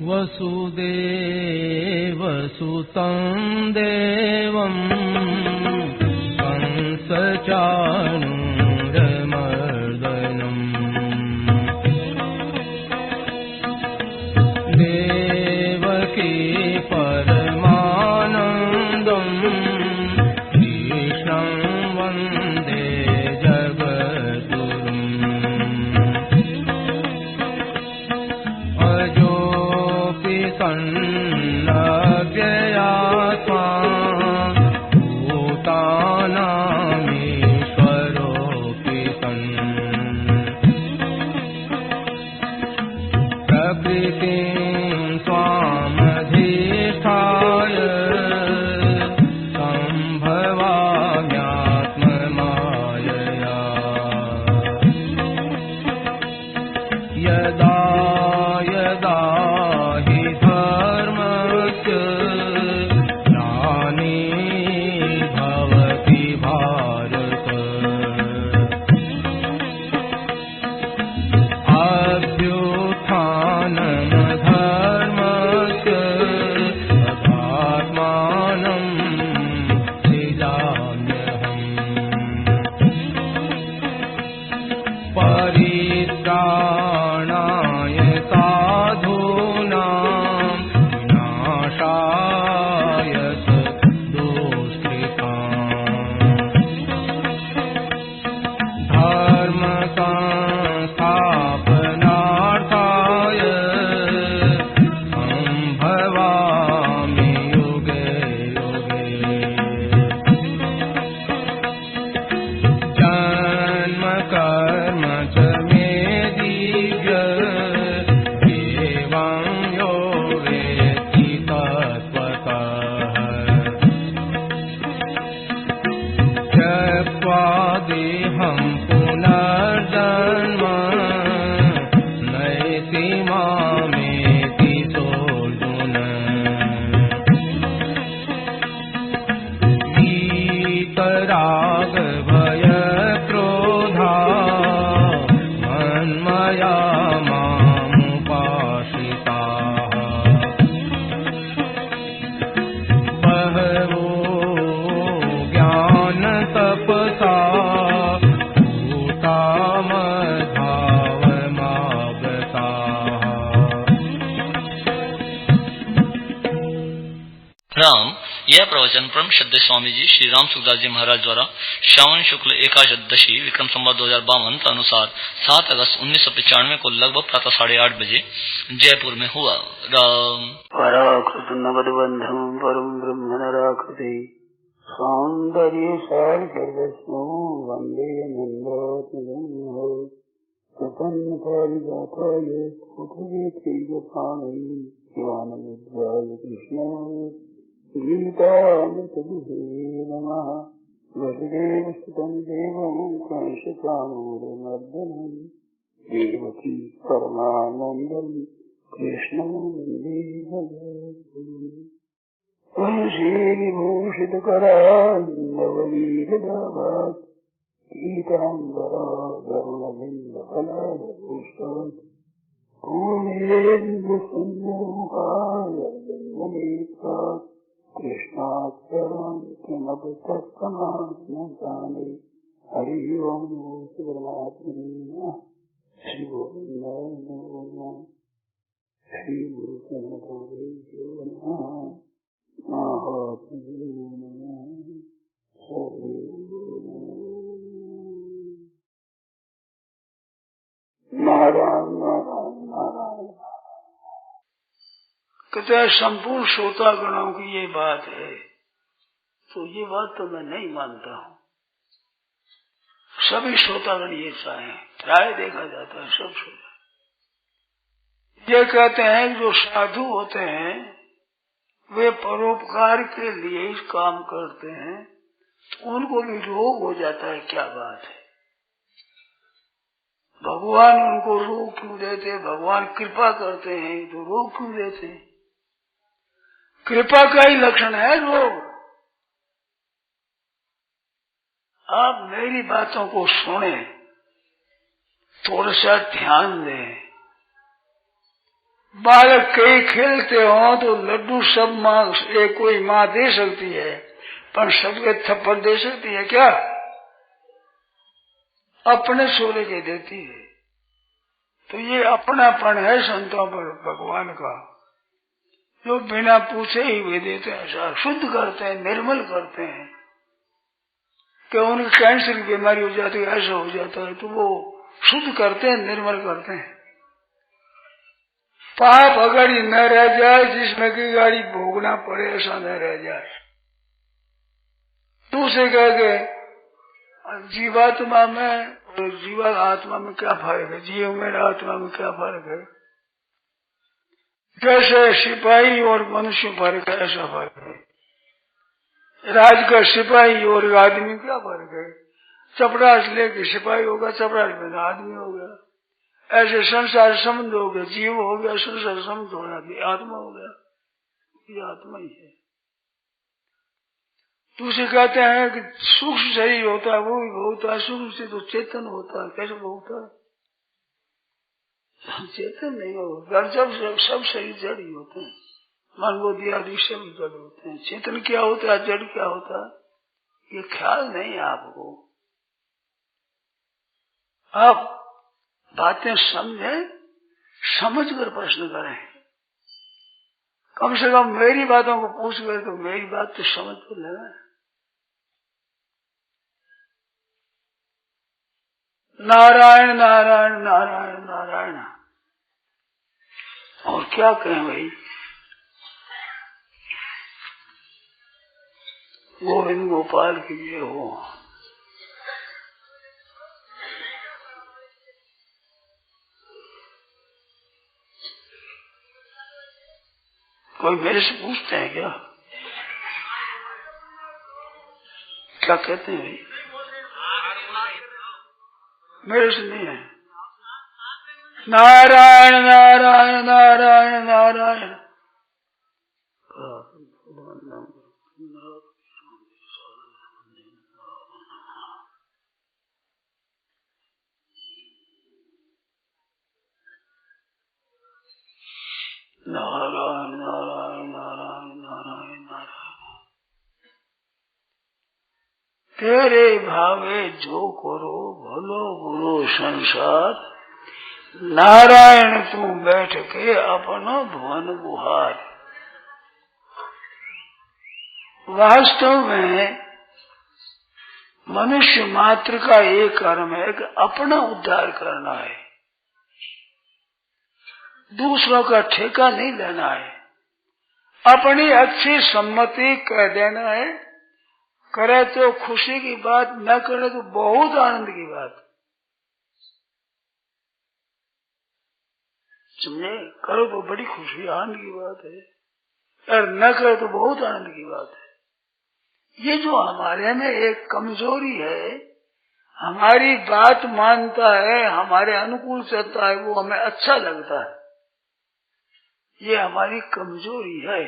वसुदेवसुतं देवं कंसचाणूरमर्दनम् देवकी परमानन्दं कृष्णं वन्दे जगद्गुरुम् सन्नव्ययात्मा भूतानामीश्वरोऽपि सन् प्रकृतिं स्वामधिष्ठाय सम्भवाम्यात्ममायया यदा यदा हि धर्मस्य ग्लानिर्भवति भारत अभ्युत्थानमधर्मस्य तदात्मानं सृजाम्यहम् परित्राणाय साधूनां विनाशाय दुष्कृताम् धर्मसंस्थापनार्थाय सम्भवामि युगे युगे जन्म कर्म च मे दिव्य एवं यो वेत्ति तत्त्वतः त्यक्त्वा देहं पुनर्जन्म नयति मामेति सोऽर्जुन वीतराग भय क्रोधा मन्मया मामुपाश्रिताः बहवो ज्ञानतपसा भूता मद्भावमागताः। राम, यह प्रवचन परम श्रद्धेय स्वामी जी श्री राम सुखदास जी महाराज द्वारा श्रावण शुक्ल एकादशी विक्रम संवत 2052 अनुसार 7 अगस्त 1995 को लगभग प्रातः 8:30 बजे जयपुर में हुआ। राम पराकृतनवद्बन्धं परं ब्रह्म नराकृते सौन्दर्य सर्वस्वं वन्दे नन्दात्मजं प्रपन्न पारिजाताय पुत्रवेत्रैकपाणये ज्ञानमुद्राय कृष्णाय गीतामृतदुहे नमः। वसुदेवसुतं देवं कंसचाणूरमर्दनं देवकी परमानन्दं कृष्णं वन्दे जगद्गुरुम्। वंशीविभूषितकरान्दवलीलदाभात् पीताम्बरा गरुणबिम्बफलादपुष्पात् पूर्णेन्दुसुन्दरमुखाय जन्मनेत्रात् कृष्णात् परं किमपि तत्समात्मजाने। हरिः ओम् परमात्मने नमः। श्री गोविन्दाय श्री गुरुचरणकमलेभ्यो नमः। नारायण नारायण नारायण। कहते हैं संपूर्ण श्रोतागणों की ये बात है, तो ये बात तो मैं नहीं मानता हूँ। सभी श्रोतागण ये चाहे प्राय देखा जाता है, सब श्रोता ये कहते हैं जो साधु होते हैं वे परोपकार के लिए ही काम करते हैं, उनको भी रोग हो जाता है। क्या बात है, भगवान उनको रोग क्यों देते? भगवान कृपा करते हैं तो रोग क्यों देते हैं? कृपा का ही लक्षण है रोग। आप मेरी बातों को सुने, थोड़ा सा ध्यान दें। बालक कई खेलते हो तो लड्डू सब माँ एक कोई माँ दे सकती है, पर सबके थप्पड़ दे सकती है क्या? अपने सोले के देती है। तो ये अपनापन है संतों पर भगवान का, जो बिना पूछे ही वे देते हैं, सारा शुद्ध करते हैं, निर्मल करते हैं। कि उनकी कैंसर की बीमारी हो जाती है, ऐसा हो जाता है, तो वो शुद्ध करते हैं, निर्मल करते हैं। पाप अगर न रह जाए जिसमें की गाड़ी भोगना पड़े, ऐसा न रह जाए। दूसरे कह के जीवात्मा में और जीवा आत्मा में क्या फर्क है? जीव में आत्मा में क्या फर्क है? जैसे सिपाही और मनुष्य फर्क है, ऐसा फर्क है। राज का सिपाही और आदमी क्या फर्क है? चपरास लेके सिपाही होगा, चपरास बिना आदमी हो गया। ऐसे संसार संबंध हो गया, जीव हो गया, संसार संबंध हो गया, आत्मा हो गया। ये आत्मा ही है। दूसरे कहते हैं कि सूक्ष्म शरीर होता है, वो भी होता है, सूक्ष्म से तो चेतन होता है। कैसे होता है? चेतन नहीं होगा। जब सब शरीर जड़ ही होते हैं, मन बुद्धि आदि सब जड़ होते हैं। चेतन क्या होता है, जड़ क्या होता है, ये ख्याल नहीं है आपको। आप बातें समझें, समझ कर प्रश्न करें। कम से कम मेरी बातों को पूछ कर तो मेरी बात तो समझ कर लेना। नारायण नारायण नारायण नारायण। और क्या कहें भाई? गोविंद गोपाल की जय हो। कोई मेरे से पूछते हैं क्या? क्या कहते हैं भाई? मेरे से नहीं है। नारायण नारायण नारायण नारायण। नारायण नारायण नारायण नारायण नारायण। तेरे भावे जो करो भलो बुरो संसार, नारायण तू बैठ के अपनो भुवन गुहार। वास्तव में मनुष्य मात्र का एक कर्म है कि अपना उद्धार करना है, दूसरों का ठेका नहीं लेना है। अपनी अच्छी सम्मति कह देना है। करे तो खुशी की बात, न करे तो बहुत आनंद की बात। समझे? करो तो बड़ी खुशी आनंद की बात है, और न करे तो बहुत आनंद की बात है। ये जो हमारे में एक कमजोरी है, हमारी बात मानता है, हमारे अनुकूल चलता है, वो हमें अच्छा लगता है, ये हमारी कमजोरी है।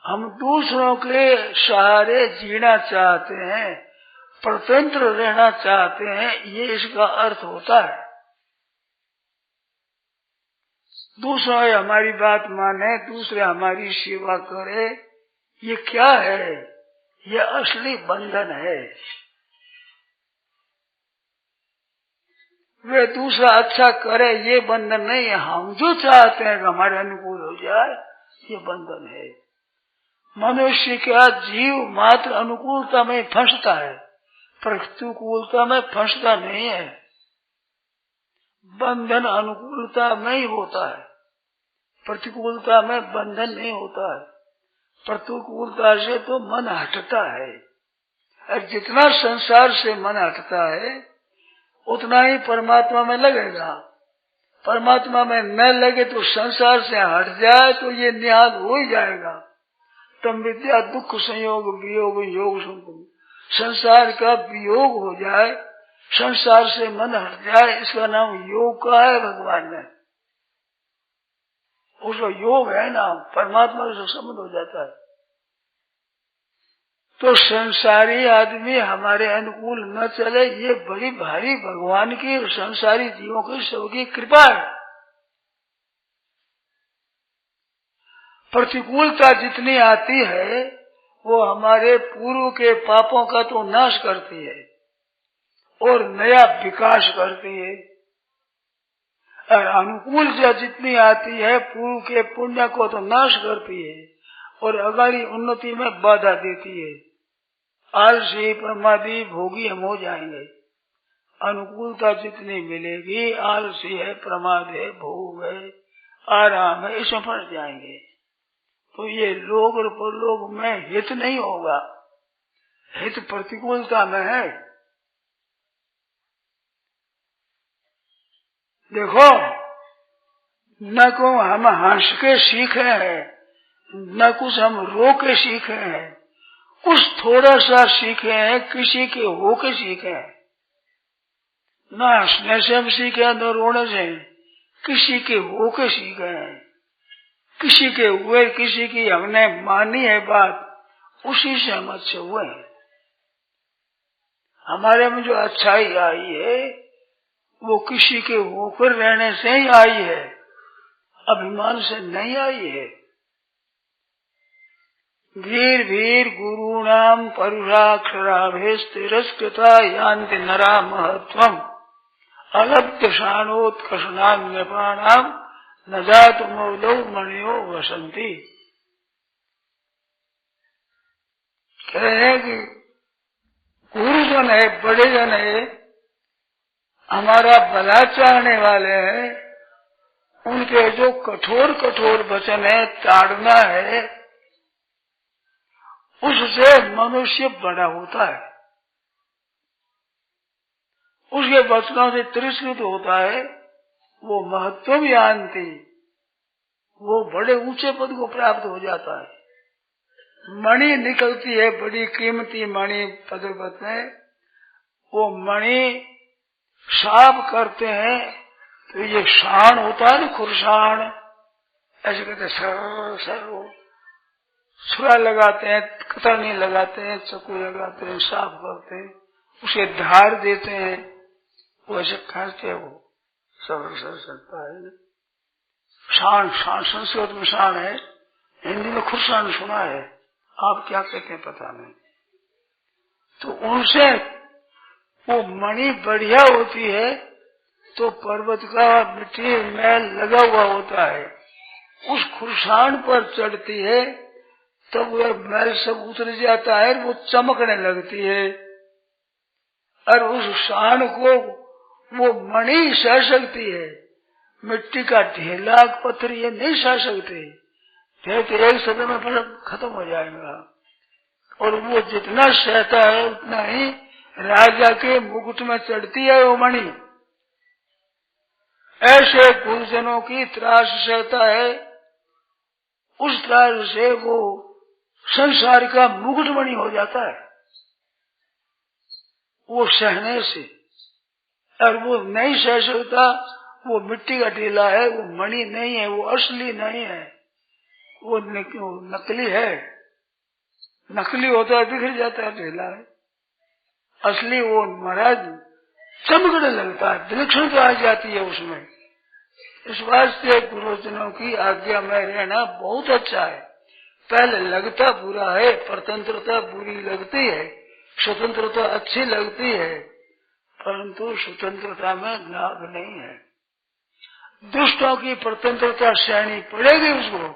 हम दूसरों के सहारे जीना चाहते हैं, स्वतंत्र रहना चाहते हैं, ये इसका अर्थ होता है। दूसरे हमारी बात माने, दूसरे हमारी सेवा करे, ये क्या है? ये असली बंधन है। वे दूसरा अच्छा करे ये बंधन नहीं है। हम जो चाहते हैं कि हमारे अनुकूल हो जाए, ये बंधन है। मनुष्य का जीव मात्र अनुकूलता में फंसता है, प्रतिकूलता में फंसता नहीं है। बंधन अनुकूलता में ही होता है, प्रतिकूलता में बंधन नहीं होता है। प्रतिकूलता से तो मन हटता है, और जितना संसार से मन हटता है उतना ही परमात्मा में लगेगा। परमात्मा में न लगे तो संसार से हट जाए तो ये निहाल हो ही जाएगा। तम विद्या दुख संयोग वियोग योग संसार का वियोग हो जाए, संसार से मन हट जाए, इसका नाम योग का है भगवान ने। उसको योग है ना, परमात्मा से संबंध हो जाता है। तो संसारी आदमी हमारे अनुकूल न चले, ये बड़ी भारी भगवान की संसारी जीवों की सबकी कृपा है। प्रतिकूलता जितनी आती है वो हमारे पूर्व के पापों का तो नाश करती है और नया विकास करती है, और अनुकूलता जितनी आती है पूर्व के पुण्य को तो नाश करती है और अगाड़ी उन्नति में बाधा देती है। आलसी प्रमादी भोगी हम हो जाएंगे। अनुकूलता जितनी मिलेगी, आलसी है, प्रमाद है, भोग है, आराम है, इसमें फंस जाएंगे। तो ये लोग और परलोक में हित नहीं होगा, हित प्रतिकूलता में है। देखो, न को हम हंस के सीखे हैं, न कुछ हम रो के सीखे हैं, कुछ थोड़ा सा सीखे हैं, किसी के हो के सीखे हैं। न हंसने से हम सीखे, न रोने से, किसी के हो के सीखे हैं। किसी के हुए, किसी की हमने मानी है बात, उसी से हम अच्छे हुए हैं। हमारे में जो अच्छाई आई है वो किसी के होकर रहने से ही आई है, अभिमान से नहीं आई है। वीर वीर गुरु नाम परुषाक्षराभेस्तिरस्कृता यान्ति नरा महत्वम अलब्ध शानोत्कर्षणाम नृपाणाम न जात मौलौ मणियो वसंती। कह रहे हैं कि गुरुजन है, बड़े जन है, हमारा भला चाहने वाले हैं, उनके जो कठोर कठोर वचन है, ताड़ना है, उससे मनुष्य बड़ा होता है, उसके वचनों से तिरस्कृत होता है, वो महत्व जानती, वो बड़े ऊंचे पद को प्राप्त हो जाता है। मणि निकलती है, बड़ी कीमती मणि पदर्वत में, वो मणि साफ करते हैं तो ये शान होता है ना, खुरशान, ऐसे कहते सर सर, छुरा लगाते हैं, कतरनी लगाते हैं, चक्कू लगाते हैं, साफ करते हैं, उसे धार देते हैं, वो ऐसे खाते हैं, वो सर सर सकता है। शान, शान संस्कृत में शान है, हिंदी में खुरशान सुना है, आप क्या कहते हैं पता नहीं। तो उनसे वो मणि बढ़िया होती है तो पर्वत का मिट्टी मैल लगा हुआ होता है, उस खुरशान पर चढ़ती है तब वह मैल सब उतर जाता है, वो चमकने लगती है, और उस शान को वो मणि सह सकती है। मिट्टी का ढेला पत्थर ये नहीं सह सकते, तो एक समय में खत्म हो जाएगा। और वो जितना सहता है उतना ही राजा के मुकुट में चढ़ती है वो मणि। ऐसे गुरुजनों की त्रास सहता है, उस त्रास से वो संसार का मुकुटमणि हो जाता है, वो सहने से। और वो नहीं सह सकता, वो मिट्टी का ढीला है, वो मणि नहीं है, वो असली नहीं है, वो नकली है। नकली होता है बिखर जाता है, ढीला है। असली वो महाराज चमकने लगता है, विलक्षणता आ जाती है उसमें। इस वास्ते गुरुजनों की आज्ञा में रहना बहुत अच्छा है। पहले लगता बुरा है, परतंत्रता बुरी लगती है, स्वतंत्रता अच्छी लगती है, परंतु स्वतंत्रता में लाभ नहीं है। दुष्टों की परतंत्रता सहनी पड़ेगी उसको।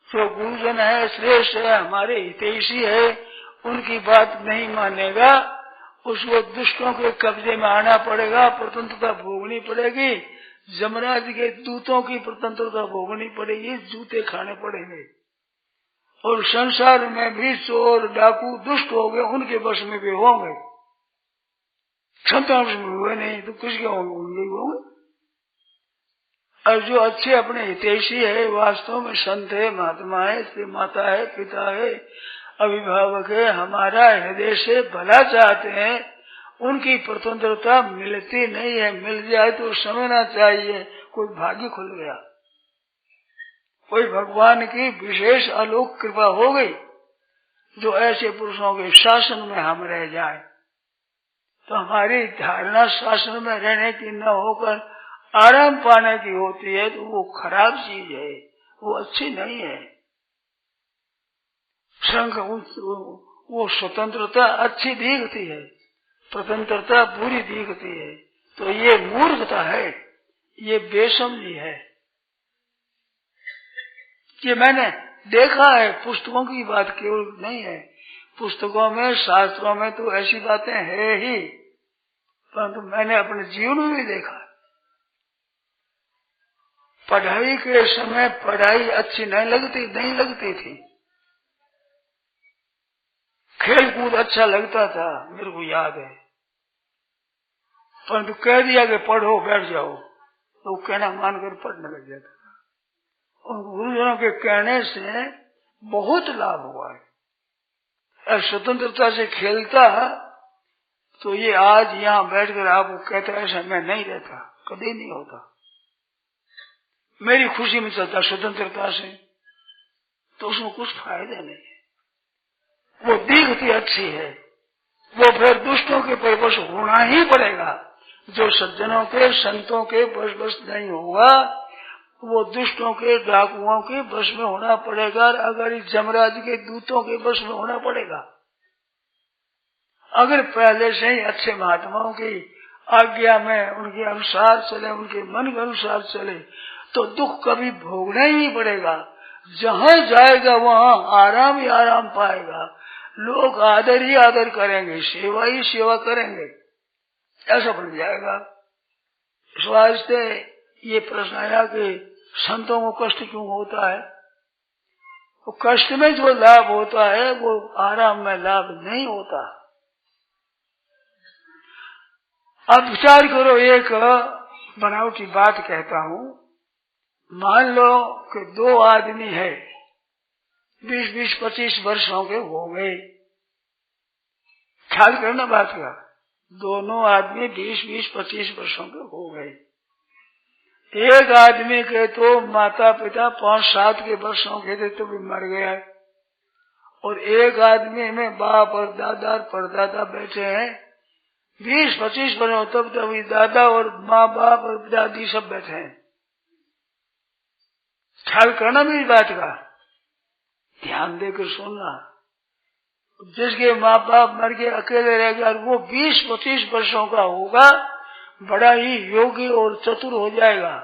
जो गुरुजन है, श्रेष्ठ है, हमारे हितैषी है, उनकी बात नहीं मानेगा, उसको दुष्टों के कब्जे में आना पड़ेगा, स्वतंत्रता भोगनी पड़ेगी, जमराज के दूतों की स्वतंत्रता भोगनी पड़ेगी, जूते खाने पड़ेंगे। और संसार में भी चोर डाकू दुष्ट हो गए, उनके वश में भी होंगे, क्षमता में हुए नहीं तो किसके होंगे। और जो अच्छे अपने हितैषी है, वास्तव में संत है, महात्मा है, श्री माता है, पिता है, अभिभावक है, हमारा हृदय से भला चाहते हैं उनकी स्वतंत्रता मिलती नहीं है। मिल जाए तो समझना चाहिए कोई भाग्य खुल गया, कोई भगवान की विशेष अलौकिक कृपा हो गई जो ऐसे पुरुषों के शासन में हम रह जाएं। तो हमारी धारणा शासन में रहने की न होकर आराम पाने की होती है, तो वो खराब चीज है, वो अच्छी नहीं है। वो स्वतंत्रता अच्छी दिखती है, स्वतंत्रता बुरी दिखती है, तो ये मूर्खता है, ये बेसमझी है। ये मैंने देखा है, पुस्तकों की बात केवल नहीं है, पुस्तकों में शास्त्रों में तो ऐसी बातें है ही, परंतु मैंने अपने जीवन में भी देखा। पढ़ाई के समय पढ़ाई अच्छी नहीं लगती थी, खेल कूद अच्छा लगता था, मेरे को याद है, परंतु कह दिया कि पढ़ो बैठ जाओ, तो कहना मानकर पढ़ने लग जाता था। उन गुरुजनों के कहने से बहुत लाभ हुआ है। स्वतंत्रता से खेलता तो ये आज यहाँ बैठकर आपको कहता ऐसा मैं नहीं रहता, कभी नहीं होता। मेरी खुशी में चलता स्वतंत्रता से, तो उसमें कुछ फायदा नहीं है। वो दिखती अच्छी है, वो फिर दुष्टों के परवश होना ही पड़ेगा। जो सज्जनों के संतों के बस नहीं होगा, वो दुष्टों के डाकुओं के बस में होना पड़ेगा, अगर इस जमराज के दूतों के बस में होना पड़ेगा। अगर पहले से ही अच्छे महात्माओं की आज्ञा में उनके अनुसार चले, उनके मन के अनुसार चले, तो दुख कभी भोगना ही नहीं पड़ेगा। जहाँ जाएगा वहाँ आराम ही आराम पाएगा, लोग आदर ही आदर करेंगे, सेवा ही सेवा करेंगे, ऐसा बन जाएगा। इस वास्ते ये प्रश्न आया कि संतों को कष्ट क्यों होता है। वो कष्ट में जो लाभ होता है वो आराम में लाभ नहीं होता। अब विचार करो, एक बनावटी बात कहता हूँ, मान लो कि दो आदमी है, 20-25 वर्षों के हो गए, ख्याल करना बात का, दोनों आदमी 20-25 वर्षों के हो गए। एक आदमी के तो माता पिता 5-7 के वर्षों के थे तो भी मर गया, और एक आदमी में बाप और दादा और परदादा बैठे हैं, 20-25 वर्षों तब तभी दादा और माँ बाप और दादी सब बैठे हैं। ख्याल करना मेरी बात का, ध्यान देकर सुनना। जिसके माँ बाप मर के अकेले रह गया, वो 20-25 वर्षों का होगा, बड़ा ही योगी और चतुर हो जाएगा,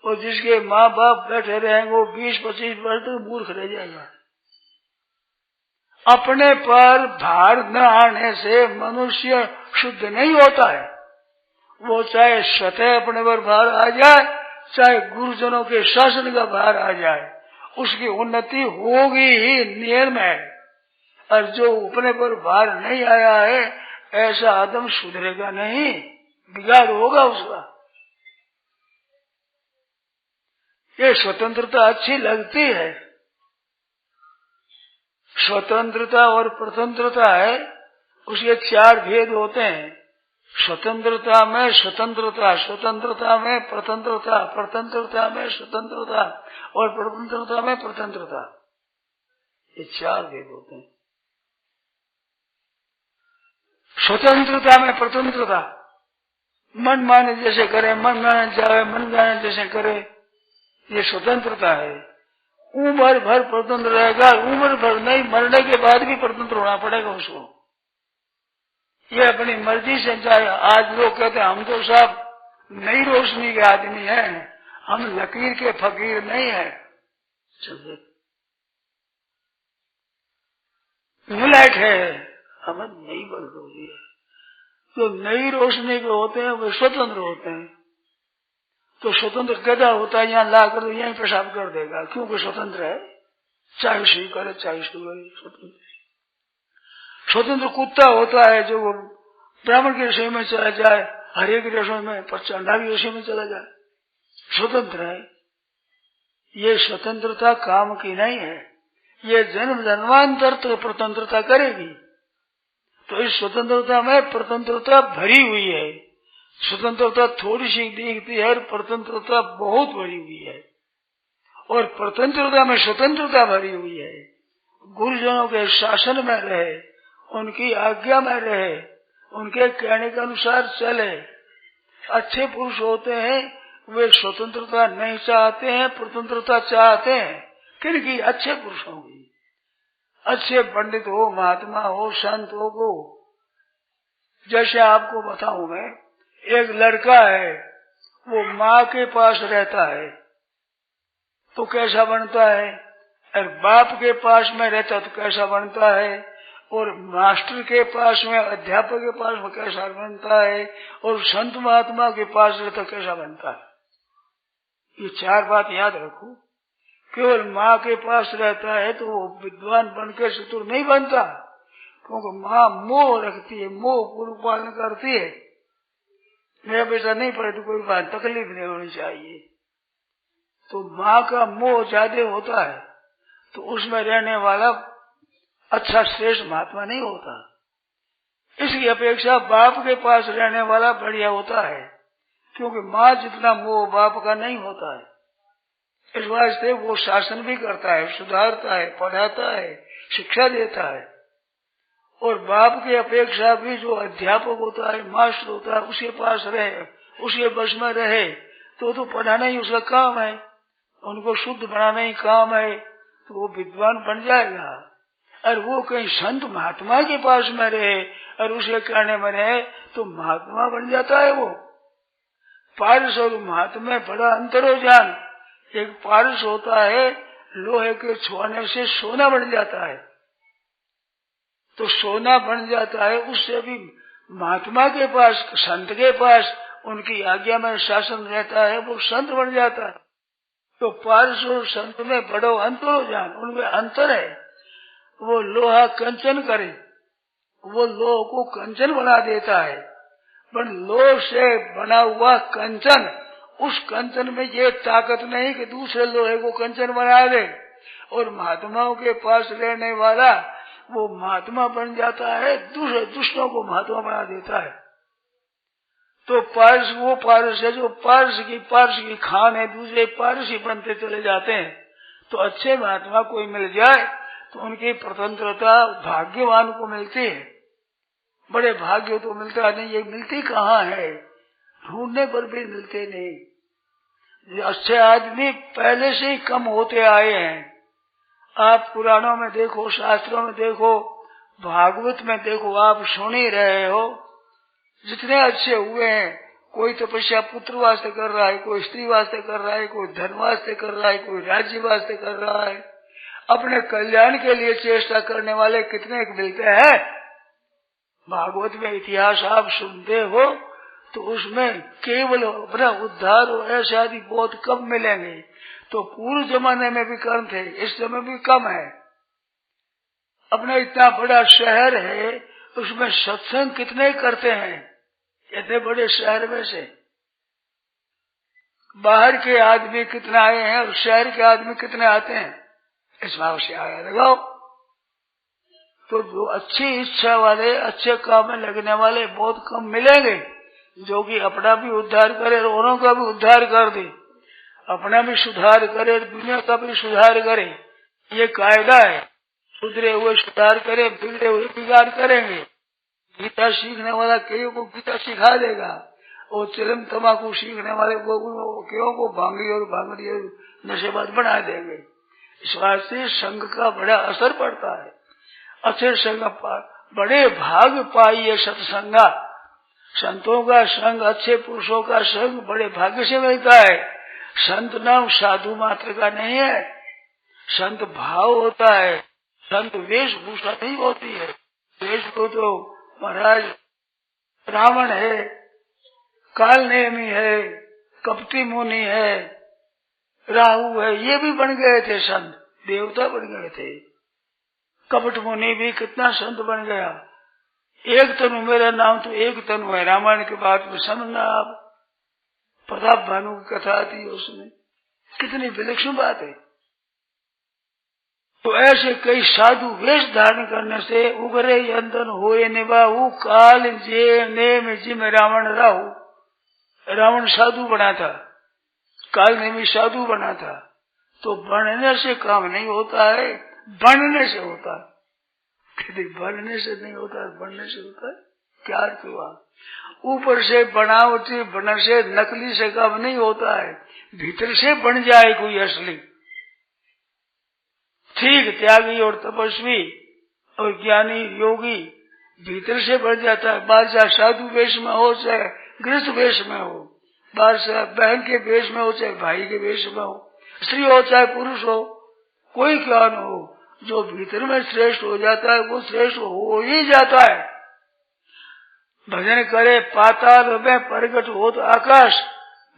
और जिसके माँ बाप बैठे रहेंगे वो 20-25 वर्ष तक मूर्ख रह जाएगा। अपने पर भार न आने से मनुष्य शुद्ध नहीं होता है। वो चाहे स्वतः अपने पर भार आ जाए, चाहे गुरुजनों के शासन का भार आ जाए, उसकी उन्नति होगी ही नियम है। और जो अपने पर भार नहीं आया है, ऐसा आदम सुधरेगा नहीं, बिगाड़ होगा उसका। ये स्वतंत्रता अच्छी लगती है, स्वतंत्रता और स्वतंत्रता है, उसके 4 भेद होते हैं। स्वतंत्रता में स्वतंत्रता, स्वतंत्रता में स्वतंत्रता, स्वतंत्रता में स्वतंत्रता, और स्वतंत्रता में स्वतंत्रता, ये 4 भेद होते हैं। स्वतंत्रता में स्वतंत्रता, मन माने जैसे करे, मन माने जाए, मन जाने जैसे करे, ये स्वतंत्रता है। उम्र भर स्वतंत्र रहेगा, उम्र भर नहीं, मरने के बाद भी स्वतंत्र होना पड़ेगा उसको। ये अपनी मर्जी से चाहे, आज लोग कहते हैं हम तो साहब नई रोशनी के आदमी हैं, हम लकीर के फकीर नहीं है, मुलायक है, हमें नहीं बदलती है। जो नई रोशनी के होते हैं वो स्वतंत्र होते हैं। तो स्वतंत्र गधा होता है, यहाँ ला कर यहीं पेशाब कर देगा, क्योंकि स्वतंत्र है, चाहे सी करे चाहे सू करे, स्वतंत्र। स्वतंत्र कुत्ता होता है जो ब्राह्मण के रसोई में चला जाए, हरे की रसोई में, चंडा की रसोई में चला जाए, स्वतंत्र है। ये स्वतंत्रता काम की नहीं है, ये जन्म जन्मांतर तो स्वतंत्रता करेगी। तो इस स्वतंत्रता में प्रतंत्रता भरी हुई है। स्वतंत्रता थोड़ी सी दिखती है और प्रतंत्रता बहुत भरी हुई है, और प्रतंत्रता में स्वतंत्रता भरी हुई है। गुरुजनों के शासन में रहे, उनकी आज्ञा में रहे, उनके कहने के अनुसार चले। अच्छे पुरुष होते हैं वे स्वतंत्रता नहीं चाहते हैं, प्रतंत्रता चाहते हैं। क्योंकि अच्छे पुरुषों की, अच्छे पंडित हो, महात्मा हो, संत हो। जैसे आपको बताऊं मैं, एक लड़का है, वो माँ के पास रहता है तो कैसा बनता है, और बाप के पास में रहता तो कैसा बनता है, और मास्टर के पास में, अध्यापक के पास में कैसा बनता है, और संत महात्मा के पास रहता कैसा बनता है। ये चार बात याद रखो। केवल माँ के पास रहता है तो वो विद्वान बनकर चतुर नहीं बनता, क्योंकि माँ मोह रखती है, मोह पूर्व पालन करती है। मेरा बेटा नहीं पढ़े तो कोई बात तकलीफ नहीं होनी चाहिए। तो माँ का मोह ज्यादा होता है तो उसमें रहने वाला अच्छा श्रेष्ठ महात्मा नहीं होता। इसकी अपेक्षा बाप के पास रहने वाला बढ़िया होता है, क्योंकि माँ जितना मोह बाप का नहीं होता है। इस वास्ते वो शासन भी करता है, सुधारता है, पढ़ाता है, शिक्षा देता है। और बाप की अपेक्षा भी जो अध्यापक होता है, मास्टर होता है, उसके पास रहे, उसके बस में रहे तो पढ़ाना ही उसका काम है, उनको शुद्ध बनाना ही काम है, तो वो विद्वान बन जाएगा। और वो कहीं संत महात्मा के पास में रहे और उसके कहने में रहे तो महात्मा बन जाता है। वो पारस और महात्मा में बड़ा अंतर हो जान। एक पारस होता है, लोहे के छुआने से सोना बन जाता है, तो सोना बन जाता है। उससे भी महात्मा के पास, संत के पास उनकी आज्ञा में शासन रहता है, वो संत बन जाता है। तो पारस और संत में बड़ो अंतर हो जान, उनमें अंतर है। वो लोहा कंचन करे, वो लोह को कंचन बना देता है, पर लोह से बना हुआ कंचन, उस कंचन में ये ताकत नहीं कि दूसरे लोहे को कंचन बना दे। और महात्माओं के पास रहने वाला वो महात्मा बन जाता है, दूसरे दुष्टों को महात्मा बना देता है। तो पारस वो पारस है जो पारस की खान है, दूसरे पारसी बनते चले जाते हैं। तो अच्छे महात्मा कोई मिल जाए तो उनकी स्वतंत्रता भाग्यवान को मिलती है, बड़े भाग्य तो मिलता नहीं। ये मिलती कहाँ है, ढूंढने पर भी मिलते नहीं। अच्छे आदमी पहले से ही कम होते आए हैं। आप पुराणों में देखो, शास्त्रों में देखो, भागवत में देखो, आप सुन ही रहे हो। जितने अच्छे हुए हैं, कोई तपस्या पुत्र वास्ते कर रहा है, कोई स्त्री वास्ते कर रहा है, कोई धन वास्ते कर रहा है, कोई राज्य वास्ते कर रहा है। अपने कल्याण के लिए चेष्टा करने वाले कितने मिलते हैं। भागवत में इतिहास आप सुनते हो तो उसमें केवल अपना उद्धार हो ऐसे आदि बहुत कम मिलेंगे। तो पूर्व जमाने में भी कम थे, इस समय भी कम है। अपना इतना बड़ा शहर है, उसमें सत्संग कितने करते हैं, इतने बड़े शहर में से बाहर के आदमी कितने आए हैं और शहर के आदमी कितने आते हैं, इस भाव से आया लगाओ। तो जो अच्छी इच्छा वाले, अच्छे काम में लगने वाले बहुत कम मिलेंगे, जो कि अपना भी उद्धार करे और औरों का भी उद्धार कर दे, अपना भी सुधार करे, दुनिया का भी सुधार करे। ये कायदा है, सुधरे हुए सुधार करे, बिगड़े हुए बिगाड़ करेंगे। गीता सीखने वाला कईयों को गीता सिखा देगा, और चिलम तम्बाकू सीखने वाले कईयों को भांगी और भांगड़ी और नशेबाज बना देंगे। इस वास्ते संघ का बड़ा असर पड़ता है। अच्छे संघ बड़े भाग पाइए सत्संगा, संतों का संग, अच्छे पुरुषों का संग बड़े भाग्य से मिलता है। संत नाम साधु मात्र का नहीं है, संत भाव होता है। संत वेशभूषा नहीं होती है। वेश को तो महाराज रावण है, काल नेमी है, कपटी मुनि है, राहु है, ये भी बन गए थे संत, देवता बन गए थे। कपट मुनि भी कितना संत बन गया। एक तनु मेरा नाम तो एक तनु है, रामायण के बाद में समझना आप। प्रताप भानु की कथा आती है, उसमें कितनी विलक्षण बात है। तो ऐसे कई साधु वेश धारण करने से उगरे यंतन होए निभाऊ काल जे नेम जिम रावण राहु। रावण साधु बना था, काल नेमी साधु बना था। तो बनने से काम नहीं होता है, बनने से होता है। कहते बनने से नहीं होता है, बनने से होता है। क्या अर्थ हुआ? ऊपर से बनावटी बन से नकली से काम नहीं होता है, भीतर से बन जाए कोई असली। ठीक त्यागी और तपस्वी और ज्ञानी योगी भीतर से बढ़ जाता है। बादशाह साधु वेश में हो चाहे गृहस्थ वेश में हो, बादशाह बहन के वेश में हो चाहे भाई के वेश में हो, स्त्री हो चाहे पुरुष हो, कोई क्या न हो, जो भीतर में श्रेष्ठ हो जाता है वो श्रेष्ठ हो ही जाता है। भजन करे पाताल में प्रगट हो तो आकाश,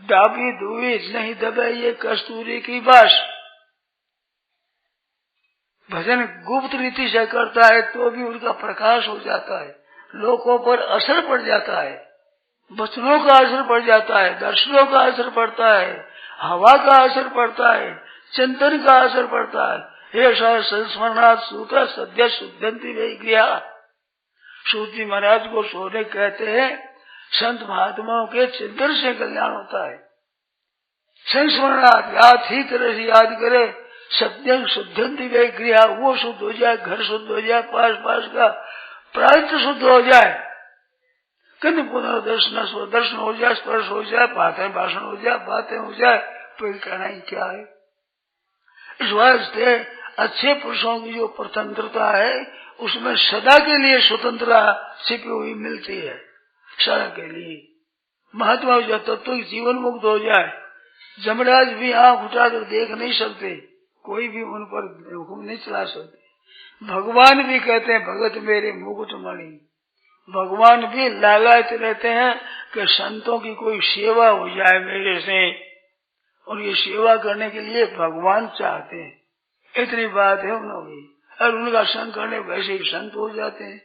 डाबी धुई नहीं दबे ये कस्तूरी की बास। भजन गुप्त रीति से करता है तो भी उनका प्रकाश हो जाता है, लोगों पर असर पड़ जाता है, वचनों का असर पड़ जाता है, दर्शनों का असर पड़ता है, हवा का असर पड़ता है, चिंतन का असर पड़ता है। हे संस्मरणात् सूत्र सद्य शुद्धंति वे गृहा। सूत महाराज को सोने कहते हैं संत महात्माओं के चिंतन से कल्याण होता है। संस्मरणात् याद ही तरह से याद करे, सत्यं शुद्धंति वे गृहा, वो शुद्ध हो जाए, घर शुद्ध हो जाए, पास पास का प्रायश्चित शुद्ध हो जाए, कभी पुनः दर्शन हो जाए, स्पर्श हो जाए, बातें भाषण हो जाए, बातें हो जाए, फिर कहना ही क्या है। इस वास्ते अच्छे पुरुषों की जो स्वतंत्रता है उसमें सदा के लिए स्वतंत्रता छिपी हुई मिलती है, सदा के लिए। महात्मा हो जाए तब तो जीवन मुक्त हो जाए, जमराज भी आंख उठाकर देख नहीं सकते, कोई भी उन पर हुक्म नहीं चला सकते। भगवान भी कहते हैं भगत मेरे मुकुट मणि। भगवान भी लालायित रहते हैं कि संतों की कोई सेवा हो जाए मेरे से, और ये सेवा करने के लिए भगवान चाहते हैं। इतनी बात है उन्होंने, और उनका संग करने वैसे ही संत हो जाते हैं।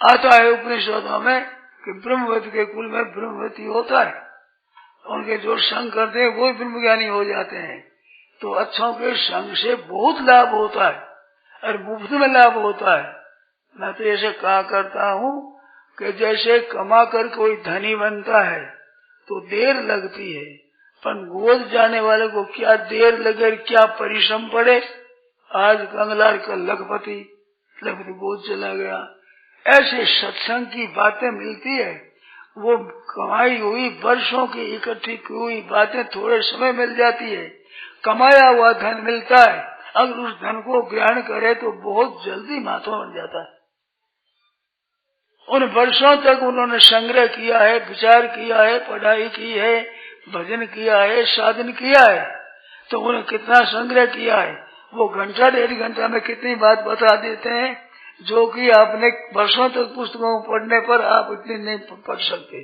आता है उपनिषदों में कि ब्रह्मवती के कुल में ब्रह्मवती होता है, उनके जो संग करते हैं वो ब्रह्मज्ञानी हो जाते हैं। तो अच्छों के संग से बहुत लाभ होता है और मुफ्त में लाभ होता है। मैं तो ऐसे कहा करता हूँ कि जैसे कमा कर कोई धनी बनता है तो देर लगती है, पर गोद जाने वाले को क्या देर लगे, क्या परिश्रम पड़े। आज कंगलार का लखपति गोद चला गया। ऐसे सत्संग की बातें मिलती है, वो कमाई हुई वर्षों की इकट्ठी हुई बातें थोड़े समय मिल जाती है, कमाया हुआ धन मिलता है। अगर उस धन को ग्रहण करे तो बहुत जल्दी महात्मा बन जाता है। उन वर्षों तक उन्होंने संग्रह किया है, विचार किया है, पढ़ाई की है, भजन किया है, साधन किया है, तो उन्हें कितना संग्रह किया है। वो घंटा डेढ़ घंटा में कितनी बात बता देते हैं जो कि आपने वर्षों तक पुस्तकों को पढ़ने पर आप इतनी नहीं पढ़ सकते।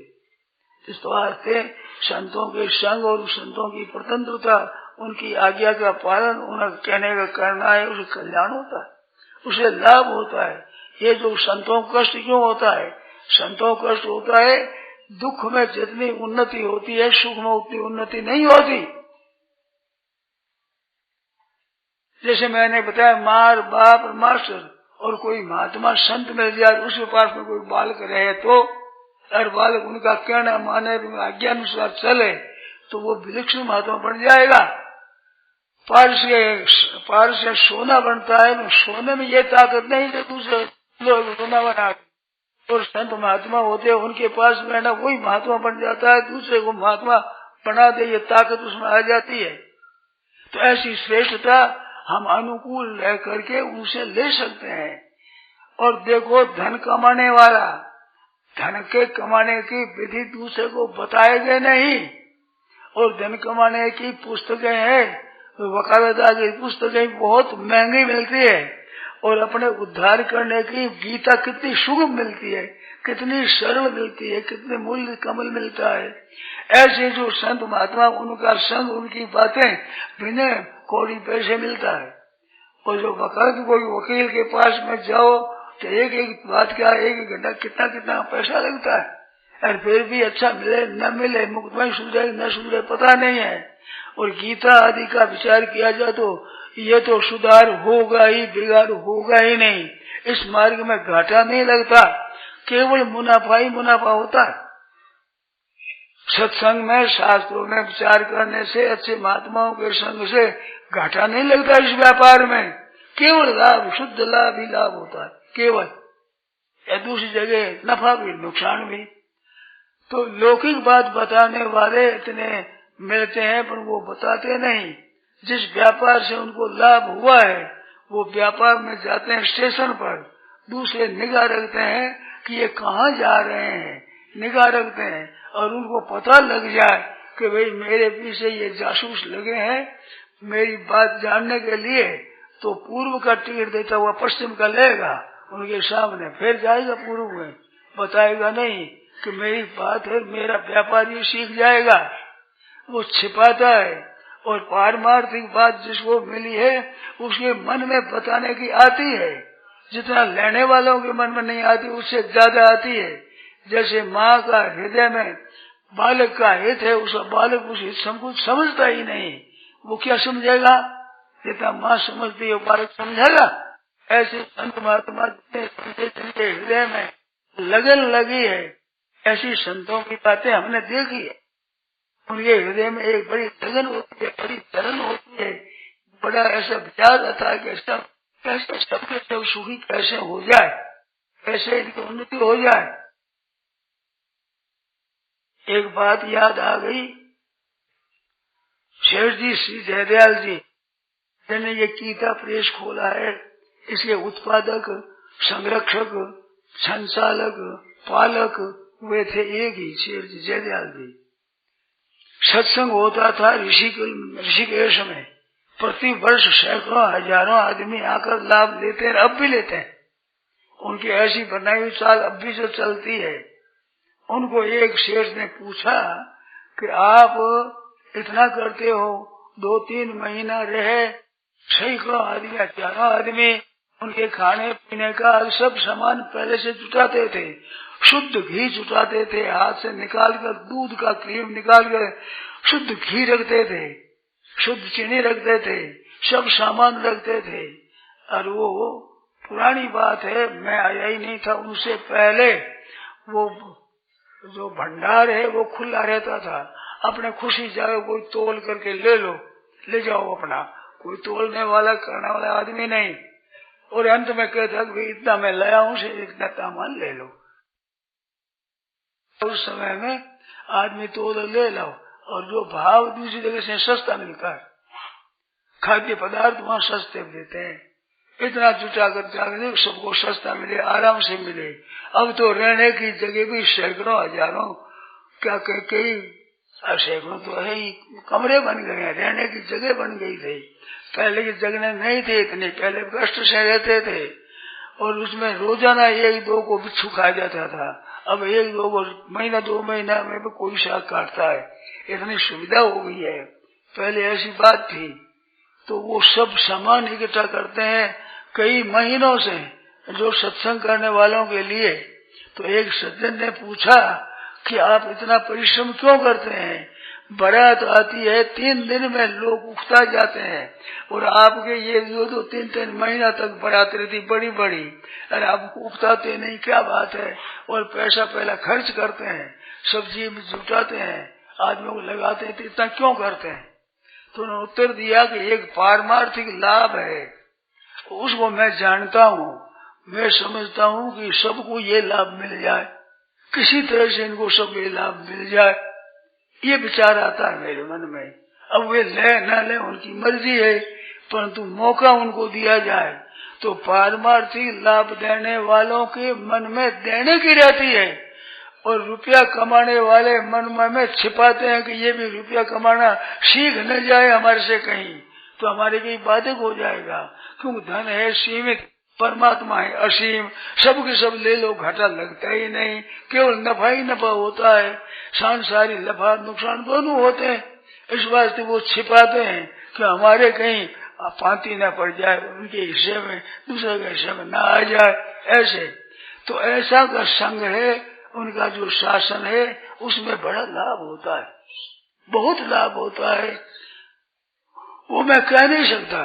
इस वास्ते संतों के संग और संतों की स्वतंत्रता, उनकी आज्ञा का पालन, उन्हें कहने का करना है, उसे कल्याण होता है, उसे लाभ होता है। ये जो संतों को कष्ट क्यों होता है? संतों को कष्ट होता है दुख में जितनी उन्नति होती है सुख में उतनी उन्नति नहीं होती। जैसे मैंने बताया मार बाप और मास्टर, और कोई महात्मा संत मिल जाए उसके पास में कोई बालक रहे तो, और बालक उनका कहना माने, आज्ञा अनुसार चले, तो वो विलक्षण महात्मा बन जाएगा। पारस से सोना बनता है, सोने में ये ताकत नहीं कि दूसरे लोग सोना बना। और संत महात्मा होते हैं उनके पास में ना वही महात्मा बन जाता है, दूसरे को महात्मा बना दे, ये ताकत उसमें आ जाती है। तो ऐसी श्रेष्ठता हम अनुकूल रह करके उनसे ले सकते हैं। और देखो धन कमाने वाला, धन के कमाने की विधि दूसरे को बताएंगे नहीं, और धन कमाने की पुस्तकें हैं, वकालतदार की पुस्तकें बहुत महंगी मिलती है, और अपने उद्धार करने की गीता कितनी सुगम मिलती है, कितनी सरल मिलती है, कितने मूल्य कमल मिलता है। ऐसे जो संत महात्मा, उनका संग, उनकी बातें बिना कौड़ी पैसे मिलता है। और जो वकालत कोई वकील के पास में जाओ तो एक एक बात का एक घंटा कितना कितना पैसा लगता है, और फिर भी अच्छा मिले न मिले, मुकदमा सुधरे न सुधरे पता नहीं है। और गीता आदि का विचार किया जाए तो ये तो सुधार होगा ही, बिगाड़ होगा ही नहीं। इस मार्ग में घाटा नहीं लगता, केवल मुनाफा ही मुनाफा होता है। सत्संग में, शास्त्रों में विचार करने से, अच्छे महात्माओं के संग से घाटा नहीं लगता। इस व्यापार में केवल लाभ, शुद्ध लाभ ही लाभ होता है केवल। या दूसरी जगह नफा भी नुकसान भी। तो लौकिक बात बताने वाले इतने मिलते हैं, पर वो बताते नहीं। जिस व्यापार से उनको लाभ हुआ है, वो व्यापार में जाते हैं स्टेशन पर, दूसरे निगाह रखते हैं कि ये कहाँ जा रहे हैं, निगाह रखते हैं। और उनको पता लग जाए कि भाई मेरे पीछे ये जासूस लगे हैं मेरी बात जानने के लिए, तो पूर्व का टिकट देता हुआ पश्चिम का लेगा उनके सामने, फिर जाएगा पूर्व में, बताएगा नहीं कि मेरी बात है, मेरा व्यापारी सीख जाएगा। वो छिपाता है। और पारमार्थिक बात जिसको मिली है उसके मन में बताने की आती है, जितना लेने वालों के मन में नहीं आती उससे ज्यादा आती है। जैसे माँ का हृदय में बालक का हित है, उसका बालक उस हित कुछ समझता ही नहीं, वो क्या समझेगा? जितना माँ समझती है बालक समझेगा। ऐसे संत महात्मा जिनके हृदय में लगन लगी है, ऐसी संतों की बातें हमने देखी है। उनके हृदय में एक बड़ी लगन होती है, बड़ी जलन होती है, बड़ा ऐसा विचार आता है कि सब कैसे सबके सब सुखी कैसे हो जाए, कैसे इनकी उन्नति हो जाए। एक बात याद आ गई, शेठ जी श्री जयदयाल जी जिन्होंने ये गीता प्रेस खोला है, इसके उत्पादक, संरक्षक, संचालक, पालक वे थे एक ही, शेठ जी जयदयाल जी। सत्संग होता था ऋषिकेश में, प्रति वर्ष सैकड़ों हजारों आदमी आकर लाभ लेते हैं, अब भी लेते हैं। उनकी ऐसी बनाई हुई चाल अब भी जो चलती है। उनको एक शेठ ने पूछा कि आप इतना करते हो, 2-3 महीना रहे, सैकड़ों आदमी, हजारों आदमी, उनके खाने पीने का सब सामान पहले से जुटाते थे, शुद्ध घी जुटाते थे, हाथ से निकाल कर दूध का क्रीम निकाल कर शुद्ध घी रखते थे, शुद्ध चीनी रखते थे, सब सामान रखते थे। और वो पुरानी बात है, मैं आया ही नहीं था, उनसे पहले वो जो भंडार है वो खुला रहता था। अपने खुशी जाओ, कोई तोल करके ले लो, ले जाओ अपना, कोई तोलने वाला करने वाला आदमी नहीं। और अंत में कहता कि इतना मैं लाया हूँ, इतना सामान ले लो। उस समय में आदमी तोल ले लो, और जो भाव दूसरी जगह से सस्ता मिलता है, खाद्य पदार्थ वहाँ सस्ते देते हैं, इतना जुटा कर जाकर सबको सस्ता मिले, आराम से मिले। अब तो रहने की जगह भी सैकड़ों हजारों, क्या कई सैकड़ों तो है ही, कमरे बन गए हैं, रहने की जगह बन गई थी। पहले की जगह नहीं थे इतने, पहले कष्ट से रहते थे, और उसमें रोजाना 1-2 को बिच्छू खा जाता था। अब 1-2 को महीना 2 महीना में भी कोई शाक काटता है, इतनी सुविधा हो गई है। पहले ऐसी बात थी। तो वो सब सामान इकट्ठा करते हैं कई महीनों से, जो सत्संग करने वालों के लिए। तो एक सज्जन ने पूछा कि आप इतना परिश्रम क्यों करते हैं? बारात आती है, 3 दिन में लोग उकता जाते हैं, और आपके ये 2-3 महीना तक बारात रहती बड़ी बड़ी, और आप उकताते नहीं, क्या बात है? और पैसा पहला खर्च करते हैं, सब्जी में जुटाते हैं, आदमियों को लगाते हैं, तो इतना क्यों करते हैं? तो उन्होंने उत्तर दिया कि एक पारमार्थिक लाभ है, उसको मैं जानता हूँ, मैं समझता हूँ कि सबको ये लाभ मिल जाए, किसी तरह से इनको सब ये लाभ मिल जाए, ये विचार आता है मेरे मन में। अब वे ले न ले उनकी मर्जी है, परंतु मौका उनको दिया जाए तो पारमार्थिक लाभ देने वालों के मन में देने की रहती है, और रुपया कमाने वाले मन में छिपाते हैं कि ये भी रुपया कमाना सीख न जाए हमारे से कहीं, तो हमारे कहीं बाधक हो जाएगा। क्योंकि धन है सीमित, परमात्मा है असीम, सब के सब ले लो, घाटा लगता ही नहीं, केवल नफा ही नफा होता है। सांसारिक नफा नुकसान दोनों होते हैं, इस वास्ते वो छिपाते हैं कि हमारे कहीं पांति न पड़ जाए, उनके हिस्से में दूसरे के हिस्से में न आ जाए। ऐसे तो ऐसा का संग है, उनका जो शासन है उसमें बड़ा लाभ होता है, बहुत लाभ होता है, वो मैं कह नहीं सकता।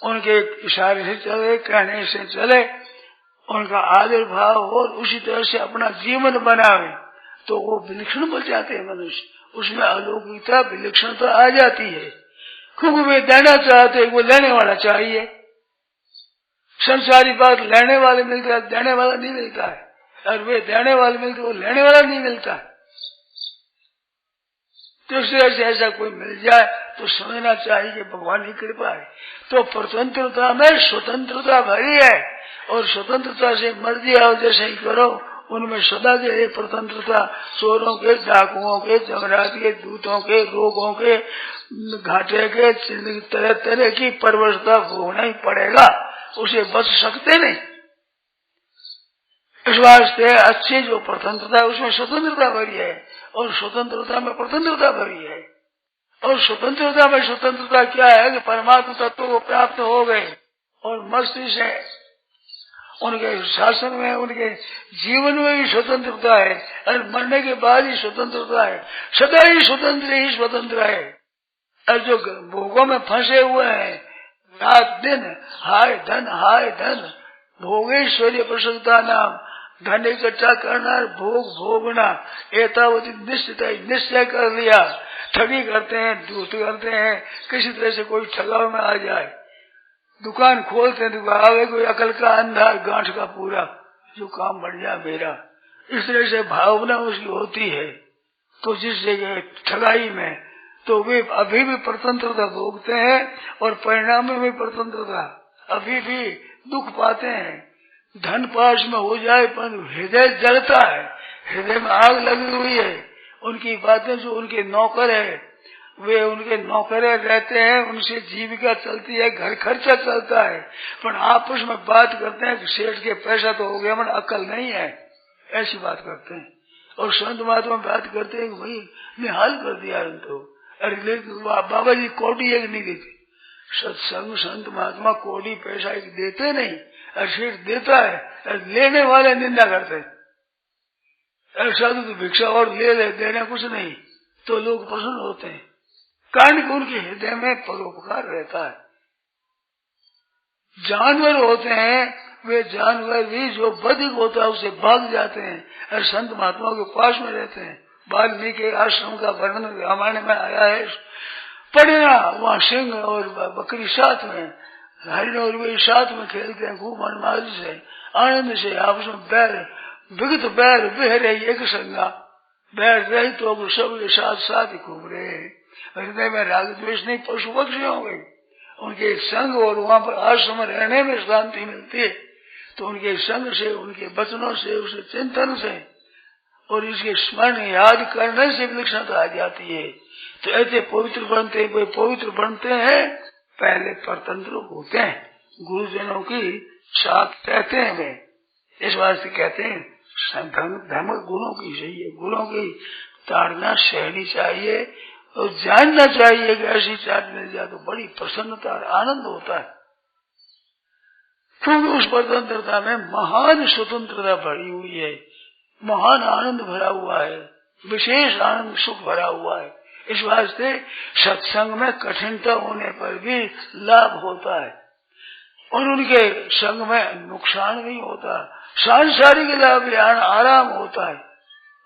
उनके इशारे से चले, कहने से चले, उनका आदर भाव हो, उसी तरह से अपना जीवन बनावे तो वो विलक्षण बन जाते हैं मनुष्य। उसमें अलौकिकता विलक्षणता आ जाती है, क्योंकि वे देना चाहते वो लेने वाला चाहिए। संसारी बात लेने वाले मिलता है, देने वाला नहीं मिलता है, और वे देने वाले मिलते वो लेने वाला नहीं मिलता है। तो इसलिए ऐसा कोई मिल जाए तो समझना चाहिए कि भगवान की कृपा है। तो स्वतंत्रता में स्वतंत्रता भरी है, और स्वतंत्रता से मर्जी आओ जैसे ही करो, उनमें सदा के लिए स्वतंत्रता। चोरों के, डाकुओं के, जमरात के, दूतों के, रोगों के, घाटे के, तरह तरह की परवशता भोगना ही पड़ेगा, उसे बच सकते नहीं। इस वास्ते अच्छी जो स्वतंत्रता है उसमें स्वतंत्रता भरी है, और स्वतंत्रता में स्वतंत्रता भरी है। और स्वतंत्रता में स्वतंत्रता क्या है कि परमात्मा तत्व को प्राप्त हो गए, और मस्ती से उनके शासन में, उनके जीवन में भी स्वतंत्रता है, और मरने के बाद ही स्वतंत्रता है। सदा ही स्वतंत्र है। और जो भोगों में फंसे हुए हैं, रात दिन हाय धन, भोगेश्वरी प्रसन्नता नाम, धन इकट्ठा करना, भोग भोगना, एतावती निश्चय कर लिया। ठगी करते हैं, झूठ करते हैं, किसी तरह से कोई ठगाव में आ जाए, दुकान खोलते हैं, दुकान आवे कोई अकल का अंधा, गांठ का पूरा, जो काम बढ़ जाए मेरा, इस तरह से भावना उसकी होती है। तो जिस जगह ठगाई में तो वे अभी भी स्वतंत्रता भोगते हैं, और परिणाम में भी स्वतंत्रता, अभी भी दुख पाते हैं। धन पास में हो जाए पर हृदय जलता है, हृदय में आग लगी हुई है। उनकी बातें जो उनके नौकर है, वे उनके नौकरे रहते हैं, उनसे जीविका चलती है, घर खर्चा चलता है, पर आपस में बात करते हैं कि सेठ के पैसा तो हो गया, मन अकल नहीं है, ऐसी बात करते हैं। और संत महात्मा बात करते हैं कि भाई निहाल कर दिया तो, अरे बाबा जी कोटी एक नहीं देते। सत्संग संत महात्मा कोटी पैसा एक देते नहीं, और सेठ देता है, और लेने वाले निंदा करते हैं। साधु तो भिक्षा और ले ले, देने कुछ नहीं, तो लोग प्रसन्न होते हैं, कारण कि उनके हृदय में परोपकार रहता है। जानवर होते हैं, वे जानवर भी जो बधिक होता है उसे भाग जाते हैं, और संत महात्माओं के पास में रहते हैं। वाल्मीकि आश्रम का वर्णन रामायण में आया है, पढ़ना वहाँ सिंह और बकरी साथ में, हरिण और वे साथ में खेलते हैं, खूब मनमाज से, आनंद से, आपस में बैर विगत बैर बेहरे एक संगा, बैर रही तो सब साथ साथ ही घूम रहे हैं। हृदय में राग द्वेष नहीं, पशु पक्षी हो गए, उनके संग और वहाँ पर आश्रम रहने में शांति मिलती है। तो उनके संग से, उनके वचनों से, उसके चिंतन से और इसके स्मरण याद करने से विलक्षणता आ जाती है। तो ऐसे पवित्र बनते, वे पवित्र बनते हैं, पहले स्वतंत्र होते हैं, गुरुजनों की साथ रहते हैं। वे इस वास्ते कहते हैं धर्म गुणों की चाहिए, गुणों की ताड़ना सहनी चाहिए, और जानना चाहिए कि ऐसी चाट मिल जाए तो बड़ी प्रसन्नता और आनंद होता है, क्योंकि उस स्वतंत्रता में महान स्वतंत्रता भरी हुई है, महान आनंद भरा हुआ है, विशेष आनंद सुख भरा हुआ है। इस वास्ते सत्संग में कठिनता होने पर भी लाभ होता है, और उनके संग में नुकसान नहीं होता, सांसारिक लाभ आराम होता है,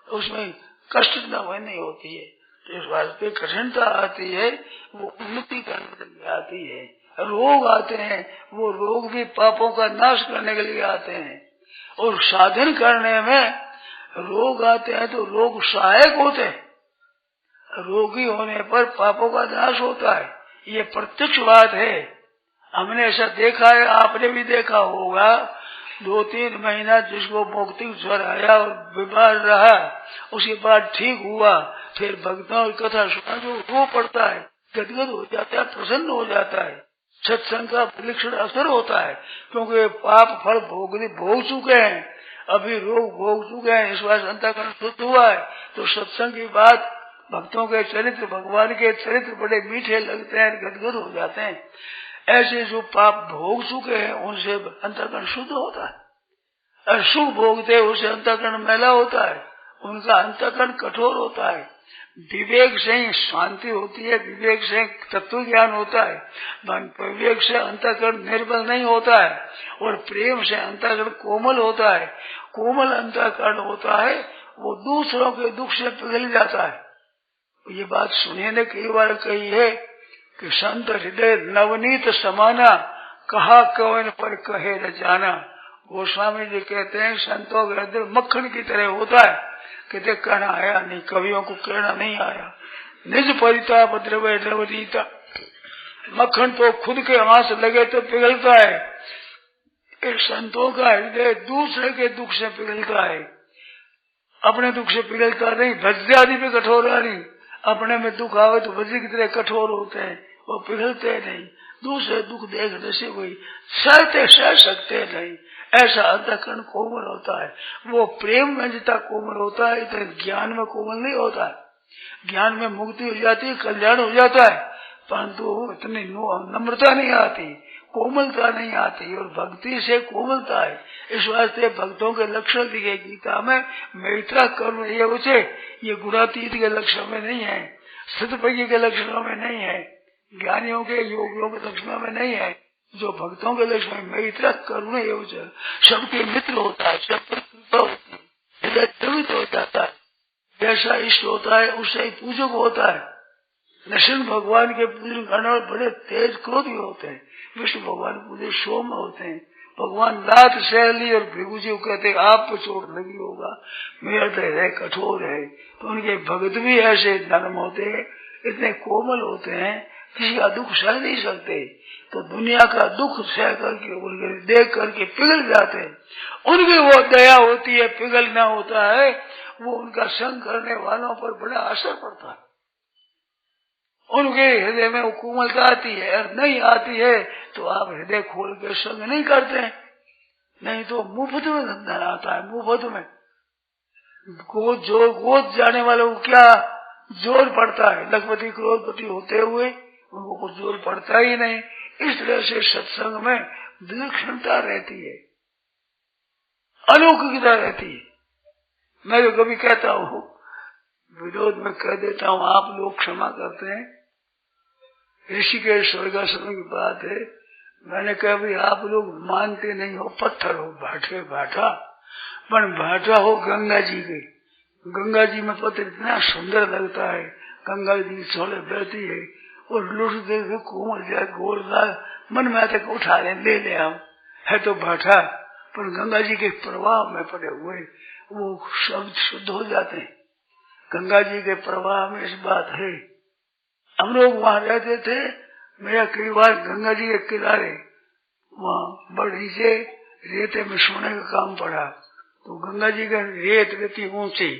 उसमें कष्ट नहीं होती है। तो इस वास्ते कठिनता आती है, वो उन्नति करने के लिए आती है। रोग आते हैं, वो रोग भी पापों का नाश करने के लिए आते हैं, और साधन करने में रोग आते हैं तो रोग सहायक होते हैं। रोगी होने पर पापों का नाश होता है, ये प्रत्यक्ष बात है। हमने ऐसा देखा है, आपने भी देखा होगा, 2-3 महीना जिसको मौक्तिक ज्वर आया और बीमार रहा, उसके बाद ठीक हुआ, फिर भक्तों की कथा सुना जो रो पड़ता है, गदगद हो जाता है, प्रसन्न हो जाता है। सत्संग का विलक्षण असर होता है, क्योंकि पाप फल भोग चुके हैं, अभी रोग भोग चुके हैं, इस बार अंतःकरण शुद्ध हुआ है। तो सत्संग की बात, भक्तों के चरित्र, भगवान के चरित्र बड़े मीठे लगते हैं, गदगद हो जाते हैं। ऐसे जो पाप भोग चुके हैं उनसे अंतःकरण शुद्ध होता है, और सुख भोगते उससे अंतःकरण मैला होता है, उनका अंतःकरण कठोर होता है। विवेक से ही शांति होती है, विवेक से तत्व ज्ञान होता है, विवेक से अंतःकरण निर्बल नहीं होता है, और प्रेम से अंतःकरण कोमल होता है। कोमल अंतःकरण होता है वो दूसरों के दुख से पिघल जाता है। ये बात सुनिए ने कई बार कही है कि संत हृदय नवनीत समाना, कहा कवन पर कहे न जाना। गोस्वामी जी कहते हैं संतों का हृदय मक्खन की तरह होता है, कहते कहना आया नहीं, कवियों को कहना नहीं आया। निज परिताप द्रव्य नवनीता, मक्खन तो खुद के आंस लगे तो पिघलता है, एक संतों का हृदय दूसरे के दुख से पिघलता है, अपने दुख से पिघलता नहीं। भज्य आदि पे कठोर नहीं, अपने में दुख आवे तो भज्य की तरह कठोर होते हैं, वो पिघलते नहीं। दूसरे दुख देखने से कोई सह सकते नहीं, ऐसा अंतःकरण कोमल होता है। वो प्रेम में जितना कोमल होता है इतना ज्ञान में कोमल नहीं होता है। ज्ञान में मुक्ति हो जाती है, कल्याण हो जाता है, परंतु इतनी नम्रता नहीं आती, कोमलता नहीं आती, और भक्ति से कोमलता है। इस वास्ते भक्तों के लक्षण दिखे गीता में, मैत्रा कर्म ये उसे, ये गुणातीत के लक्षण में नहीं है, सतपज्ञ के लक्षणों में नहीं है, ज्ञानियों के योगियों के लक्षणों में नहीं है। जो भक्तों के लक्षण में मैत्रा करुण एवं सबके मित्र होता है, सबके कृपा होती है, हृदय द्रवित हो जाता है। जैसा इष्ट होता है उससे ही पूजक होता है। नृसिंह भगवान के पूजन करने वाले बड़े तेज क्रोधी होते हैं, विष्णु भगवान पूजे सौम्य होते हैं। भगवान लात शैली और भृगु जी कहते आप पे चोट लगी होगा, मेरा हृदय कठोर है, तो उनके भगत भी ऐसे नरम होते हैं, इतने कोमल होते हैं, किसी का दुख सह नहीं सकते, तो दुनिया का दुख सह करके उनके देख करके पिघल जाते हैं। उनकी वो दया होती है, पिघलना होता है, वो उनका संग करने वालों पर बड़ा असर पड़ता है। उनके हृदय में वो कोमलता आती है, और नहीं आती है तो आप हृदय खोल के संग नहीं करते, नहीं तो मुफ्त में धंधा आता है। मुफ्त में गोद जाने वाले को क्या जोर पड़ता है, लखपति करोड़पति होते हुए उनको कुछ जोर पड़ता ही नहीं। इस तरह से सत्संग में विलक्षणता रहती है, अलौकिकता रहती है। मैं तो कभी कहता हूँ, विरोध में कह देता हूँ, आप लोग क्षमा करते हैं, ऋषिकेश स्वर्गाश्रम की बात है, मैंने कहा भाई आप लोग मानते नहीं हो, पत्थर हो भाटे भाटा, पर भाटा हो गंगा जी के, गंगा जी में पत्थर इतना सुंदर लगता है, गंगा जी छोड़े बहती है और लुट दे कोमल जाए गोलदार, मन में आते उठा ले ले हम, है तो भाटा, पर गंगा जी के प्रवाह में पड़े हुए वो शब्द शुद्ध हो जाते हैं। गंगा जी के प्रवाह में इस बात है। हम लोग वहां रहते थे, मेरा कई बार गंगा जी के किनारे वहाँ बड़ी से रेते में सोने का काम पड़ा, तो गंगा जी का रेत रहती ऊंची,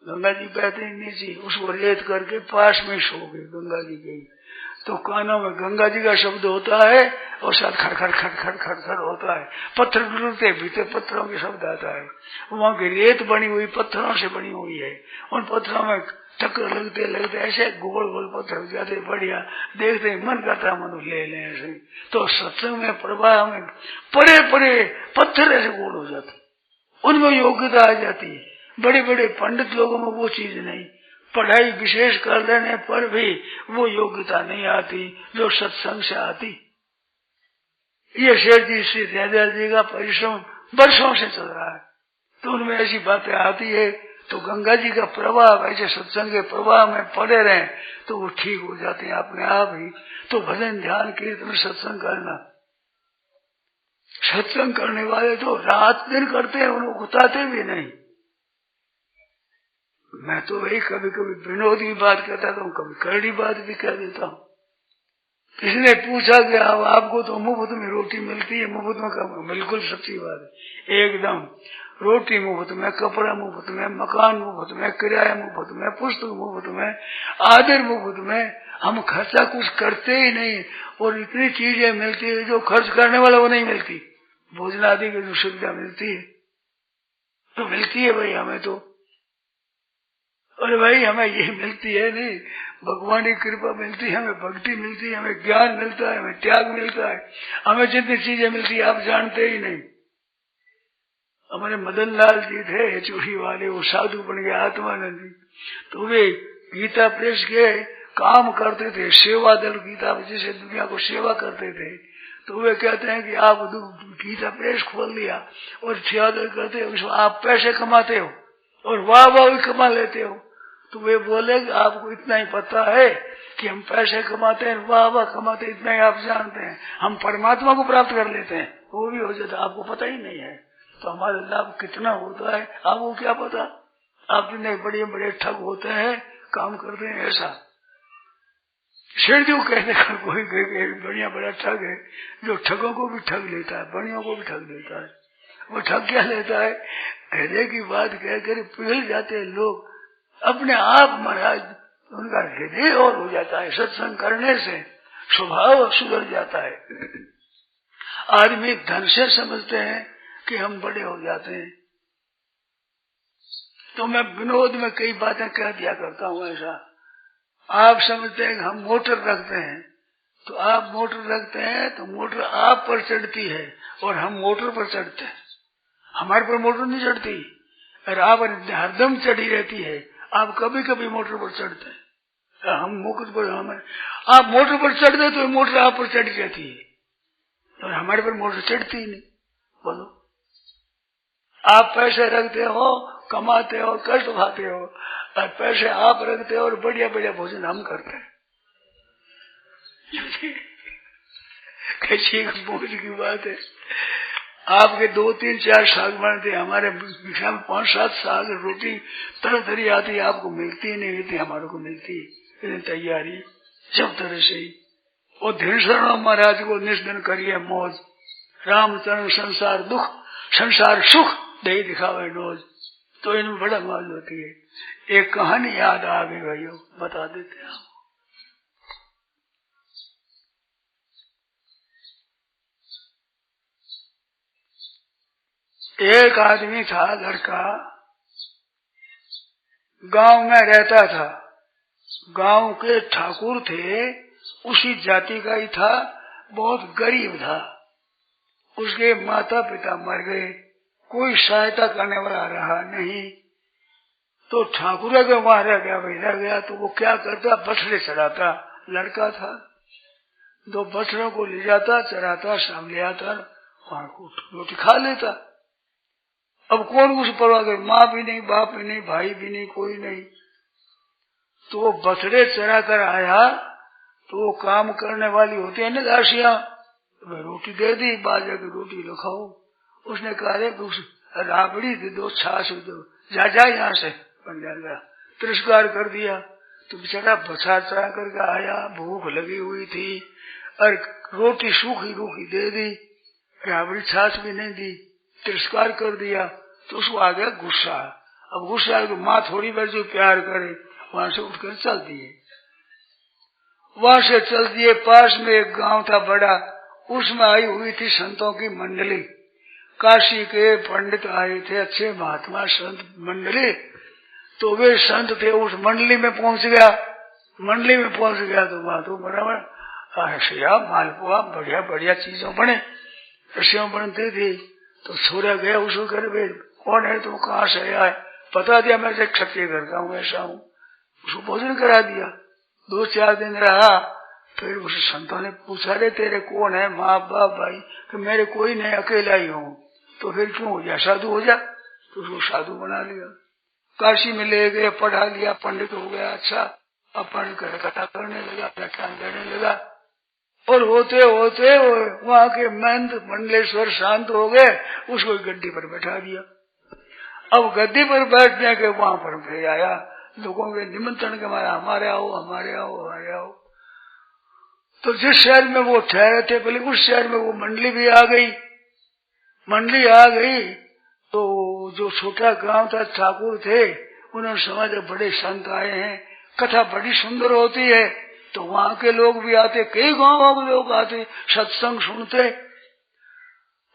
गंगा जी बहती नीचे, उसको रेत करके पास में सो गए गंगा जी के, तो कानों में गंगा जी का शब्द होता है और साथ खड़खड़ खड़खड़ खड़खड़ होता है, पत्थर गिरते भीतर पत्थरों के शब्द आता है। वहाँ की रेत बनी हुई पत्थरों से बनी हुई है, उन पत्थरों में टक्कर लगते लगते ऐसे गोल गोल पत्थर जाते, बढ़िया देखते मन करता मनु ले लें ऐसे। तो सत्संग में प्रवाह में परे परे पत्थर ऐसे गोल हो जाते, उनमें योग्यता आ जाती है। बड़े बड़े पंडित लोगों में वो चीज नहीं, पढ़ाई विशेष कर लेने पर भी वो योग्यता नहीं आती जो सत्संग से आती। ये शेर जी श्री जयदयाल जी का परिश्रम वर्षों से चल रहा है, तो उनमें ऐसी बातें आती है। तो गंगा जी का प्रवाह ऐसे सत्संग के प्रवाह में पड़े रहे तो वो ठीक हो जाते हैं अपने आप ही। तो भजन ध्यान कीर्तन सत्संग करना, सत्संग करने वाले तो रात दिन करते हैं, उनको उतारते भी नहीं। मैं तो वही कभी कभी विनोद की बात कहता हूँ, कभी करड़ी बात भी कह देता हूँ। किसी ने पूछा कि आपको तो मुफ्त में रोटी मिलती है, मुफ्त में, बिल्कुल सच्ची बात है, एकदम रोटी मुफ्त में, कपड़ा मुफ्त में, मकान मुफ्त में, किराया मुफ्त में, पुस्तक मुफ्त में, आदर मुफ्त में, हम खर्चा कुछ करते ही नहीं, और इतनी चीजें मिलती है जो खर्च करने वाला वो नहीं मिलती। भोजन आदि की जो सुविधा मिलती है तो मिलती है भाई हमें तो, और भाई हमें ये मिलती है नहीं, भगवान की कृपा मिलती है, हमें भक्ति मिलती है, हमें ज्ञान मिलता है, हमें त्याग मिलता है, हमें जितनी चीजें मिलती है आप जानते ही नहीं। हमारे मदन लाल जी थे चूड़ी वाले, वो साधु बन गए आत्मानंद जी, तो वे गीता प्रेस के काम करते थे, सेवा दल गीता जैसे दुनिया को सेवा करते थे, तो वे कहते हैं कि आप गीता प्रेस खोल लिया और सेवा दल करते हो, उसमें आप पैसे कमाते हो और वाह वाह भी कमा लेते हो। तो वे बोले कि आपको इतना ही पता है कि हम पैसे कमाते हैं, वाह वाह कमाते, इतना ही आप जानते हैं। हम परमात्मा को प्राप्त कर लेते हैं, वो भी हो जाता, आपको पता ही नहीं है। तो हमारा लाभ कितना होता है आपको क्या पता? आप जितने बड़े बड़े ठग होते हैं, काम करते हैं ऐसा। शेर जो कहने का कोई बढ़िया बड़ा ठग है जो ठगों को भी ठग लेता है, बड़ियों को भी ठग लेता है। वो ठग क्या लेता है? हृदय की बात कहकर पिघल जाते हैं लोग अपने आप। महाराज उनका हृदय और हो जाता है, सत्संग करने से स्वभाव सुधर जाता है। आदमी धन से समझते हैं कि हम बड़े हो जाते हैं। तो मैं विनोद में कई बातें कह दिया करता हूँ ऐसा। आप समझते हैं कि हम मोटर रखते हैं, तो आप मोटर रखते हैं तो मोटर आप पर चढ़ती है और हम मोटर पर चढ़ते हैं। हमारे पर मोटर नहीं चढ़ती और आप हरदम चढ़ी रहती है, आप कभी कभी मोटर पर चढ़ते हैं। हम मोटर पर आप मोटर पर चढ़ते तो मोटर आप पर चढ़ी रहती है और हमारे पर मोटर चढ़ती ही नहीं। बोलो, आप पैसे रखते हो, कमाते हो, कष्ट उठाते हो, और पैसे आप रखते हो और बढ़िया बढ़िया भोजन हम करते हैं। कैसी मौज की बात है। आपके 2, 3, 4 साग बनते, हमारे में 5, 7 साग रोटी तरह तरह आती, आपको मिलती नहीं थी, हमारे को मिलती तैयारी सब तरह से ही। और धीर शरण महाराज को निष्दन करिए मौज, रामचरण संसार दुख संसार सुख दही दिखावे रोज। तो इनमें बड़ा मौज होती है। एक कहानी याद आ गई भाइयों, बता देते हैं। एक आदमी था, लड़का, गांव में रहता था। गांव के ठाकुर थे, उसी जाति का ही था, बहुत गरीब था। उसके माता पिता मर गए, कोई सहायता करने वाला रहा नहीं। तो ठाकुर के वहां रह गया। तो वो क्या करता, बछड़े चराता। लड़का था, 2 बछड़ों को ले जाता, चराता, शाम ले आता, वहां को रोटी खा लेता। अब कौन उस परवाह करे, माँ भी नहीं, बाप भी नहीं, भाई भी नहीं, कोई नहीं। तो वो बछड़े चरा कर आया, तो वो काम करने वाली होती है ना दासियां, तो रोटी दे दी, बाजा की रोटी लो खाओ। उसने कहा उस राबड़ी दे दो, छाछ दो, जा यहाँ से बन जाएगा। तिरस्कार कर दिया। तो बेचारा बछड़ा चरा करके आया, भूख लगी हुई थी और रोटी सूखी रूखी दे दी, राबड़ी छाछ भी नहीं दी, तिरस्कार कर दिया। तो उसको आ गया गुस्सा। अब गुस्सा तो माँ थोड़ी बार जो प्यार करे, वहां से उठकर चल दिए। वहां से चल दिए, पास में एक गांव था बड़ा, उसमें आई हुई थी संतों की मंडली। काशी के पंडित आए थे, अच्छे महात्मा संत मंडली। तो वे संत थे, उस मंडली में पहुंच गया। मंडली में पहुंच गया तो वहां तो बराबर रसिया मालपुआ बढ़िया बढ़िया चीजों बने, रसियां बनती थी। तो सूर्य गया उसको घर में, कौन है तुम, कहाँ से आया? बता दिया मैं क्षत्रिय घर का हूँ, ऐसा हूँ। उसको भोजन करा दिया। 2-4 दिन रहा, फिर उस संतों ने पूछा, रे तेरे कौन है, माँ बाप भाई? कि मेरे कोई नहीं, अकेला ही हूँ। तो फिर क्यों हो जा, साधु हो जा। तो उसको साधु बना लिया, काशी में ले गए, पढ़ा लिया, पंडित हो गया। अच्छा, अब पढ़ कर कथा करने लगा, व्याख्यान देने लगा। और होते होते वहाँ के महंत मंडलेश्वर शांत हो गए, उसको गद्दी पर बैठा दिया। अब गद्दी पर बैठने के वहां पर फिर आया, लोगों के निमंत्रण के मारा, हमारे आओ हमारे आओ हमारे आओ। तो जिस शहर में वो ठहरे थे पहले, उस शहर में वो मंडली भी आ गई। मंडली आ गई तो जो छोटा गांव था, ठाकुर थे, उन्होंने समझा बड़े संत आए हैं, कथा बड़ी सुंदर होती है। तो वहां के लोग भी आते, कई गांवों के लोग आते, सत्संग सुनते।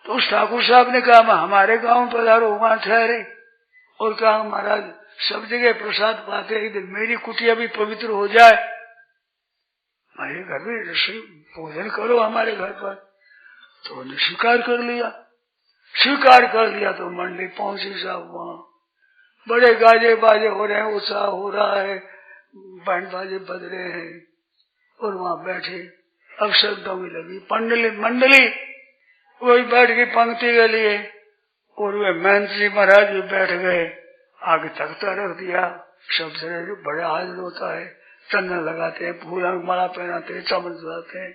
तो उस ठाकुर साहब ने कहा, हमारे गांव पधारो, वहां ठहरे। और कहा, महाराज सब जगह प्रसाद पाते हैं, इधर मेरी कुटिया भी पवित्र हो जाए, हमारे घर में रसोई भोजन करो हमारे घर पर। तो उन्हें स्वीकार कर लिया। स्वीकार कर लिया तो मंडली पहुंची साहब, वहां बड़े गाजे बाजे हो रहे हैं, उत्साह हो रहा है, बैंड बाजे बज रहे हैं और वहाँ बैठे। अब शब्दों में लगी मंडली वही बैठ गई पंक्ति के लिए और वे मंत्री महाराज भी बैठ गए। आगे तख्ता रख दिया। सब से बड़ा हाजिर होता है, चंदन लगाते हैं, फूलों की माला पहनाते हैं, चमन चलाते हैं,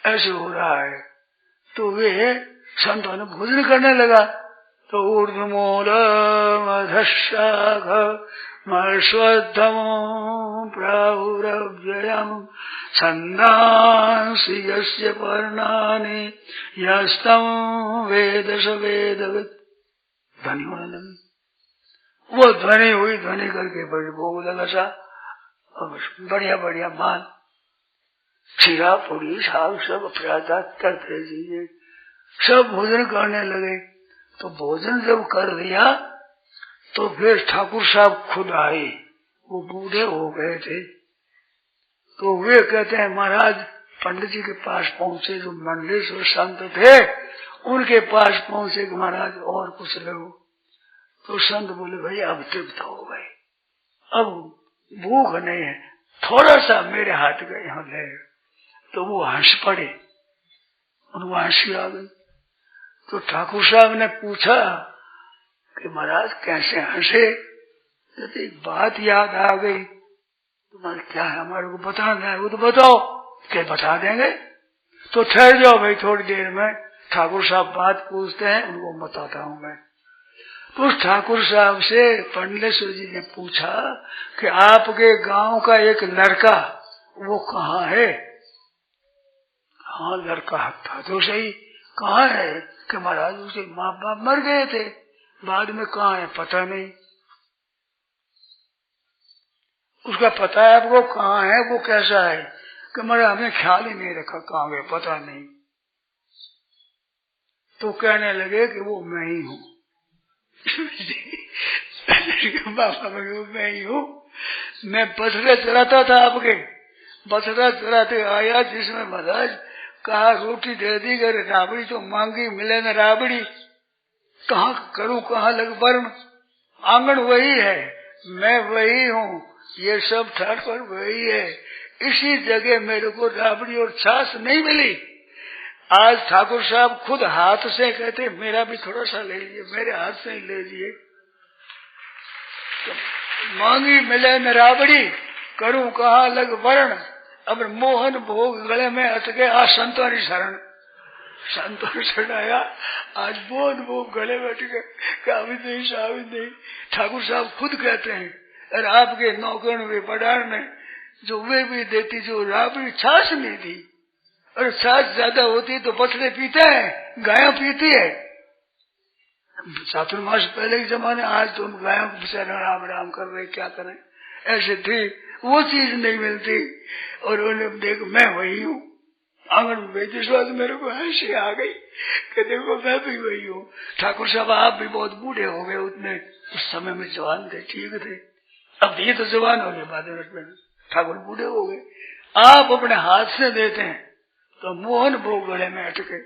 ऐसे हो रहा है। तो वे संतों ने भोजन करने लगा। तो ऊर्ध्वमूलमधशाख मश्वत्थमो प्राहुरव्ययम् छन्दांसि यस्य पर्णानि यस्तं वेद स वेदवित्। ध्वनि होने लगी। वो ध्वनि हुई, ध्वनि करके बड़ी भोग लगा सा। बढ़िया बढ़िया माल, खीरा पूरी साग सब अपराधा करते दीजिए। सब भोजन करने लगे। तो भोजन जब कर लिया तो फिर ठाकुर साहब खुद आए। वो बूढ़े हो गए थे। तो वे कहते हैं महाराज पंडित जी के पास पहुंचे, जो मंडलेश्वर संत थे उनके पास पहुंचे कि महाराज और कुछ लो। तो संत बोले भाई अब तृप्त हो गए, अब भूख नहीं है, थोड़ा सा मेरे हाथ का यहाँ ले। तो वो हंस पड़े, उनको हंसी आ गई। तो ठाकुर साहब ने पूछा कि महाराज कैसे हंसे? तो एक बात याद आ गई। तुम्हारे क्या है, हमारे को बताना है, वो तो बताओ। क्या बता देंगे? तो ठहर जाओ भाई, थोड़ी देर में ठाकुर साहब बात पूछते हैं, उनको बताता हूँ मैं। तो उस ठाकुर साहब से पंडलेश्वर जी ने पूछा कि आपके गांव का एक लड़का वो कहाँ है? हाँ लड़का था तो सही, कहाँ है? कि महाराज उसके माँ बाप मर गए थे, बाद में कहाँ है पता नहीं। उसका पता है आपको कहाँ है, वो कैसा है? कि महाराज हमने ख्याल ही नहीं रखा कहाँ गए, पता नहीं। तो कहने लगे कि वो मैं ही हूँ। बाबा मैं ही हूँ। मैं बछड़े चलाता था आपके, बछड़ा चलाते आया जिसमें महाराज कहा रोटी दे दी गए, राबड़ी तो मांगी मिले न राबड़ी, कहाँ करूँ कहाँ लग वर्ण। आंगन वही है, मैं वही हूँ, ये सब ठाकुर वही है। इसी जगह मेरे को राबड़ी और छाछ नहीं मिली। आज ठाकुर साहब खुद हाथ से कहते मेरा भी थोड़ा सा ले लीजिए, मेरे हाथ से ही ले लीजिए। तो मांगी मिले न राबड़ी, करूं कहाँ लग वर्ण, अब मोहन भोग गले में अटके आ संतोरी शरण। संतोरी शरण आया, आज मोहन भोग गले में अटके, काबिज नहीं साबिज नहीं। ठाकुर साहब खुद कहते हैं, और आपके नौकर वे पढ़ार ने जो वे भी देती, जो राबड़ी छाछ नहीं थी, और छाछ ज्यादा होती तो बछड़े पीते हैं, गायों पीती है। चातुर्मास पहले के जमाने, आज तो हम गायों को बेचारा राम राम कर रहे, क्या करें, ऐसे थी, वो चीज नहीं मिलती। और उन्हें देखो मैं वही हूँ। आंगन में बैठे स्वाद मेरे को हंसी आ गई कि देखो मैं भी वही हूँ। ठाकुर साहब आप भी बहुत बूढ़े हो गए, उतने उस समय में जवान थे, ठीक थे, अब ये तो जवान हो गए, बाद में ठाकुर बूढ़े हो गए। आप अपने हाथ से देते हैं तो मोहन भोग गले में अटके।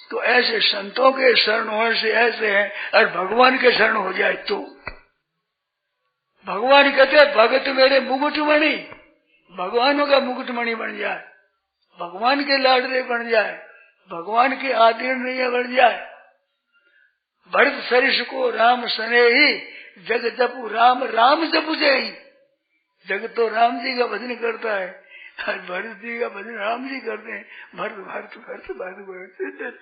तो ऐसे संतों के शरण होने से ऐसे है, और भगवान के शरण हो जाए तो भगवान कहते भगत मेरे मुकुटमणि, भगवानों का मुकुटमणि बन जाए, भगवान के लाडले बन जाए, भगवान के आदरणीय बन जाए। भरत सरिष को राम सने ही, जग जपु राम राम जपु जय। जग तो राम जी का भजन करता है, और भरत जी का भजन राम जी करते हैं। भरत भरत भरत भरत भरत,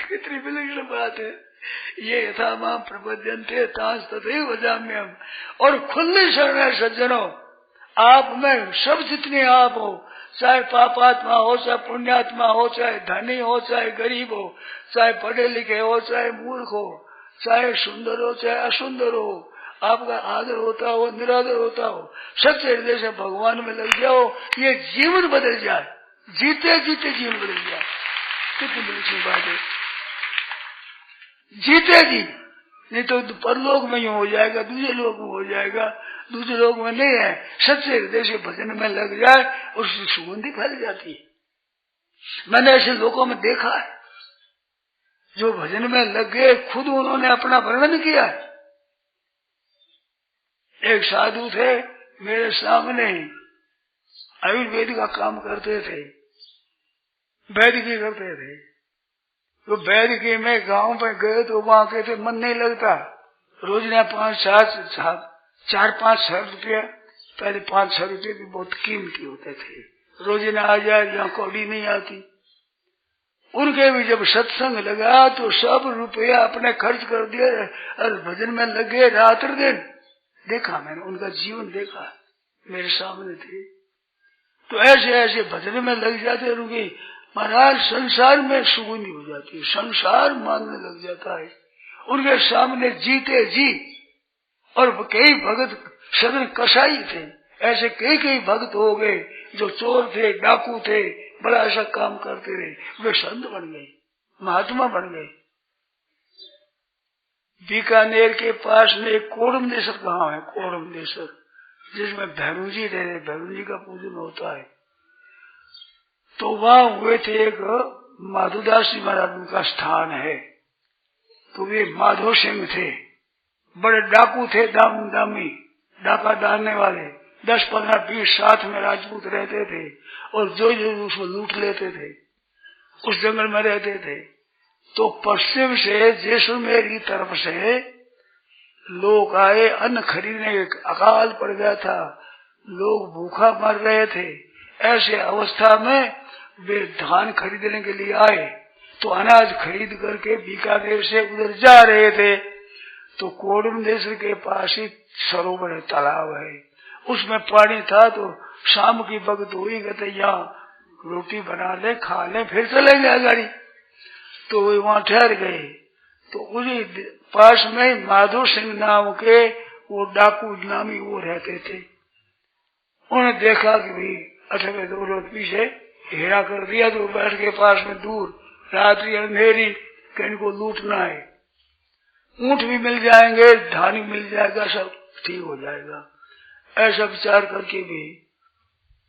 कितनी विलक्षण बात है ये। यथा मां प्रपद्यन्ते तांस तथैव वदाम्यहम्। और खुली शरण है सज्जनों, आप में सब जितने आप हो, चाहे पापात्मा हो, चाहे पुण्यात्मा हो, चाहे धनी हो, चाहे गरीब हो, चाहे पढ़े लिखे हो, चाहे मूर्ख हो, चाहे सुंदर हो, चाहे असुंदर हो, आपका आदर होता हो, निरादर होता हो, सच्चे हृदय से भगवान में लग जाओ, ये जीवन बदल जाए, जीते जीते जीवन बदल जाए। कितनी बड़ी बात है, जीते जी, नहीं तो परलोक में ही हो जाएगा, दूसरे लोग में हो जाएगा, दूसरे लोग में नहीं है। सच्चे हृदय से भजन में लग जाए, उसकी सुगंधी फैल जाती है। मैंने ऐसे लोगों में देखा है जो भजन में लग गए, खुद उन्होंने अपना वर्णन किया है। एक साधु थे, मेरे सामने आयुर्वेद का काम करते थे, वैद्य की करते थे। तो वैद्य के में गांव में गए तो वहां कहते मन नहीं लगता, रोजना 4-5 रुपया, पहले 5-6 रुपये भी बहुत कीमती होते थे, रोजना आ जाए, यहाँ कौड़ी नहीं आती। उनके भी जब सत्संग लगा तो सब रुपया अपने खर्च कर दिया और भजन में लगे रात्र दिन। देखा मैंने, उनका जीवन देखा, मेरे सामने थे। तो ऐसे ऐसे भजन में लग जाते उनकी महाराज, संसार में सुगुनी हो जाती है, संसार मानने लग जाता है उनके सामने जीते जी। और कई भगत सदन कसाई थे, ऐसे कई भक्त हो गए जो चोर थे, डाकू थे, बड़ा ऐसा काम करते रहे, वे संत बन गए, महात्मा बन गए। बीकानेर के पास में एक कोडमदेसर गांव है, कोडमदेसर, जिसमें भैरू जी रहे, भैरू जी का पूजन होता है। तो वहां हुए थे, एक माधोदास जी महाराज उनका स्थान है। तो वे माधो सिंह थे, बड़े डाकू थे, दामी डाका डालने वाले, 10-15-20 साथ में राजपूत रहते थे और जो उसको लूट लेते थे, उस जंगल में रहते थे। तो पश्चिम से जैसलमेर की तरफ से लोग आए, अन्न खरीदने, अकाल पड़ गया था, लोग भूखा मर रहे थे। ऐसे अवस्था में वे धान खरीदने के लिए आए, तो अनाज खरीद करके बीकानेर से उधर जा रहे थे। तो कोडमदेसर के पास ही सरोवर है, तालाब है, उसमें पानी था। तो शाम की वक्त हुई, कहते यहाँ रोटी बना ले, खा ले, फिर चलेंगे गाड़ी। तो वे वहां ठहर गए। तो उसी पास में माधो सिंह नाम के वो डाकू नामी वो रहते थे। उन्हें देखा कि भाई अठवे 2 रोज पीछे हेरा कर दिया, तो बैठ के पास में दूर, रात्रि अंधेरी, कहीं को लूटना है, ऊंट भी मिल जाएंगे, धान भी मिल जाएगा, सब ठीक हो जाएगा। ऐसा विचार करके भी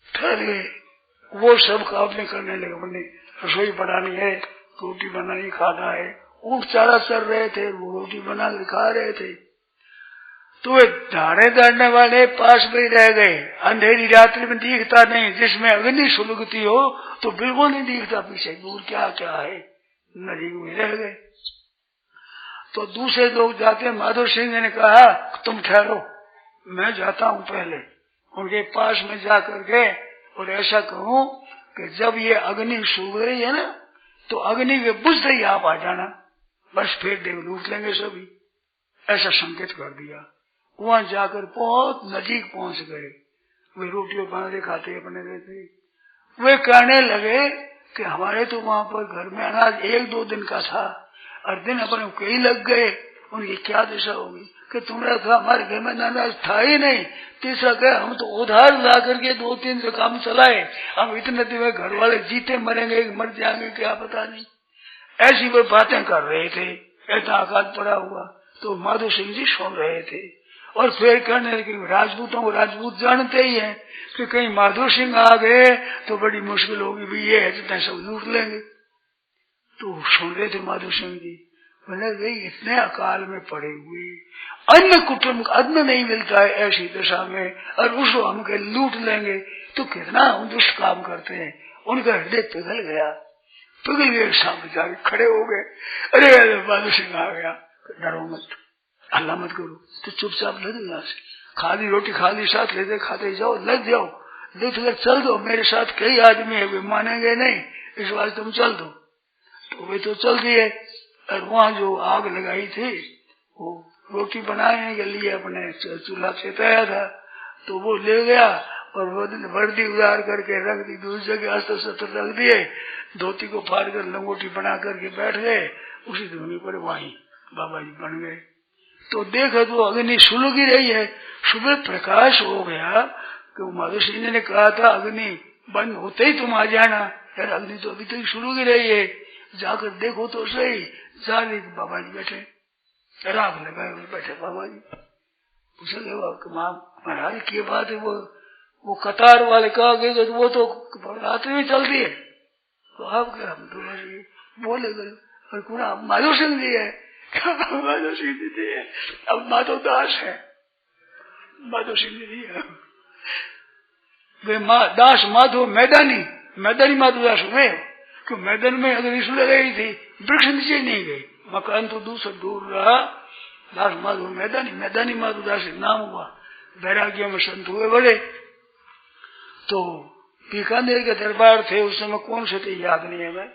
ठहरे। वो सब काम नहीं करने लगे, मैंने रसोई बनानी है, रोटी बनानी, खाना है। ऊंट चारा चल रहे थे, वो रोटी बना के खा रहे थे। तो वे धाने दाड़ने वाले पास में ही रह गए। अंधेरी रात्रि में दिखता नहीं, जिसमें अग्नि सुलगती हो तो बिल्कुल नहीं दिखता पीछे दूर क्या क्या है, नदी में रह गए। तो दूसरे लोग जाते, माधो सिंह ने कहा तुम ठहरो, मैं जाता हूँ पहले उनके पास में जा करके, और ऐसा कहूँ कि जब ये अग्नि सूख रही है ना, तो अग्नि के बुझते ही आप आ जाना, बस फिर देव लूट लेंगे सभी। ऐसा संकेत कर दिया। वहां जाकर बहुत नजीक पहुंच गए। वे रोटियों बना खाते अपने रहते। वे कहने लगे कि हमारे तो वहां पर घर में अनाज 1-2 दिन का था, और दिन अपने कई लग गए, उनकी क्या दिशा होगी कि तुम्हारा था, हमारे घर में अनाज था ही नहीं। तीसरा कहे हम तो उधार ला करके 2-3 से काम चलाए, हम इतने दिन में घर वाले जीते मरेंगे मर जाएंगे क्या पता नहीं। ऐसी वो बातें कर रहे थे। ऐसा आकाश पड़ा हुआ तो माधो सिंह जी सुन रहे थे, और फिर कहने लगे राजपूतों को राजपूत जानते ही हैं कि कहीं माधो सिंह आ गए तो बड़ी मुश्किल होगी, भी ये है जितना सब लूट लेंगे। तो सुन रहे थे माधो सिंह जी, बोले भाई इतने अकाल में पड़े हुए, अन्य कुटुंब अन्न नहीं मिलता है ऐसी दशा में, और उसको हम के लूट लेंगे तो कितना हम दुष्ट काम करते हैं। उनका हृदय पिघल गया, पिघल गए, सामने जाके खड़े हो गए। अरे माधो सिंह आ गया, डरो मत, हल्ला मत करो, तो चुपचाप ले दो यहाँ से, खाली रोटी खाली साथ लेते खाते जाओ, लग जाओ, लेकर चल दो। मेरे साथ कई आदमी है, वे मानेंगे नहीं, इस बार तुम चल दो। तो वे तो चल दिए। और वहाँ जो आग लगाई थी वो रोटी बनाने के लिए अपने चूल्हा से तैयार था, तो वो ले गया और वो वर्दी उतार करके रख दी, दूसरी जगह अस्त्र शस्त्र रख दिए, धोती को फाड़ कर लंगोटी बना करके बैठ गए। उसी धुनी पर वहीं बाबा जी बन गए। तो देखो तो अग्नि सुलग ही रही है। सुबह प्रकाश हो गया कि माधो सिंह जी ने कहा था अग्नि बंद होते ही तुम आ जाना, यार अग्नि तो अभी तक सुलग ही रही है, जाकर देखो तो सही। जाने बाबा जी बैठे, राग लगाए हुए बैठे बाबा जी। पूछे महाराज की बात है, वो कतार वाले कहा गए वो तो रात्रि में चल रही है, तो आप क्या हम तो बोले गए और पूरा माधो सिंह जी है, माधो सिंह जी है, अब माधो दास है, माधो सिंह जी है, वे दास माधो मैदानी माधो दास हुए, क्यों मैदान में अगर इसलिए गई थी, वृक्ष नीचे नहीं गई, मकान तो दूर रहा। दास माधो मैदानी माधो दास नाम हुआ। वैराग्य में संत हुए बड़े। तो बीकानेर के दरबार थे उस समय, कौन से थे याद नहीं है। मैं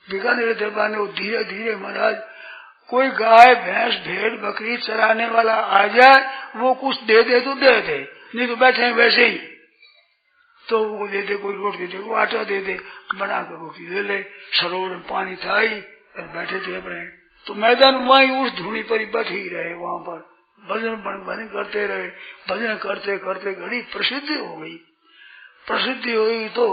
बीकानेर के दरबार में वो धीरे धीरे महाराज कोई गाय भैंस भेड़ बकरी चराने वाला आ जाए, वो कुछ दे दे तो दे दे, नहीं तो बैठे वैसे ही। तो वो दे दे, कोई रोटी दे दे, कोई आटा दे दे, बना कर रोटी ले ले। सरोवर में पानी था ही, बैठे थे अपने। तो मैदान वहीं उस धूनी पर ही बैठे ही रहे, वहां पर भजन करते रहे। भजन करते करते घड़ी प्रसिद्धि हो गई। प्रसिद्धि हुई तो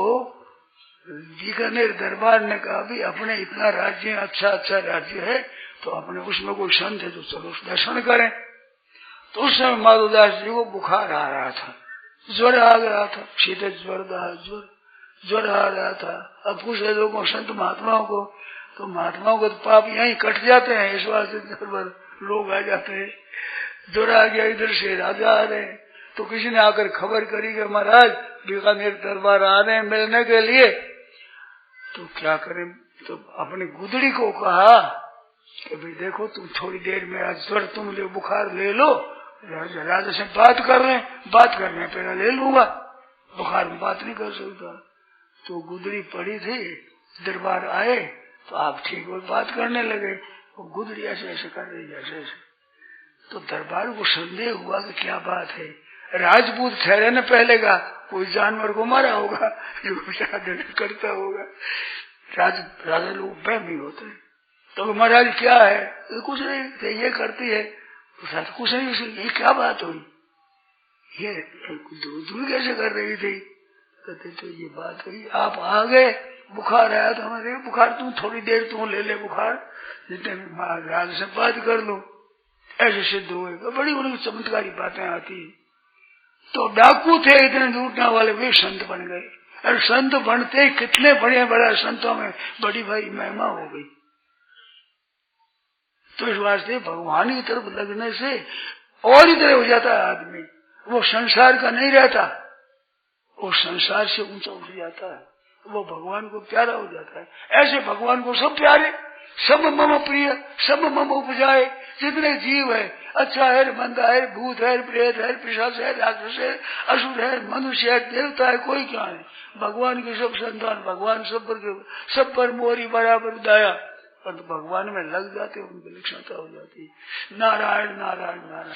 बीकानेर दरबार ने कहा भी अपने इतना राज्य अच्छा राज्य है, तो अपने उसमें कोई संत है तो चलो दर्शन करें। तो उस समय माधोदास जी को बुखार आ रहा था, ज्वर आ गया था, शीत ज्वर आ रहा था। अब पूछे लोगों संत महात्माओं को, तो महात्माओं को तो पाप यहीं कट जाते हैं, इस वास्ते लोग आ जाते हैं। ज्वर आ गया, इधर से राजा आ रहे हैं। तो किसी ने आकर खबर करी कि महाराज बीकानेर दरबार आ रहे हैं मिलने के लिए। तो क्या करें, तो अपनी गुदड़ी को कहा कि भाई देखो तुम थोड़ी देर में आज ज्वर तुम ले बुखार ले लो, राजा से बात करने पहले ले लूंगा, बुखार में बात नहीं कर सकता। तो गुदड़ी पड़ी थी, दरबार आए तो आप ठीक हो बात करने लगे। वो गुदड़ी ऐसे ऐसे कर रही ऐसे। तो दरबार को संदेह हुआ कि क्या बात है। राजपूत ठहरे न पहले का, कोई जानवर को मारा होगा जो बेचारा करता होगा। राजा लोग बहमी होते हैं। तो महाराज क्या है, तो कुछ नहीं, ये करती है। तो कुछ नहीं, ये क्या बात हुई, ये दूर कैसे कर रही थी। कहते तो ये बात हुई, आप आ गए, बुखार आया तो हमारे बुखार तुम थोड़ी देर तुम ले ले बुखार, जितने राजा से बात कर लो, ऐसे सिद्ध हुए। बड़ी बड़ी चमत्कारी बातें आती। तो डाकू थे इतने लूटने वाले, वे संत बन गए। और संत बनते कितने बड़ा संतों में बड़ी भाई महिमा हो गई। तो इस वास्ते भगवान की तरफ लगने से और ही तरह हो जाता है आदमी। वो संसार का नहीं रहता, वो संसार से ऊंचा उठ जाता है, वो भगवान को प्यारा हो जाता है। ऐसे भगवान को सब प्यारे, सब मम प्रिय, सब मम उपजाए। जितने जीव है, अच्छा है, मंदा है, भूत है, प्रेत है, पिशाच है, राक्षस है, असुर है, मनुष्य है, देवता है, कोई क्या है, भगवान की सब संतान। भगवान सब पर मोरी बराबर दया। और भगवान में लग जाते उनकी लक्षणता हो जाती। नारायण नारायण नारायण।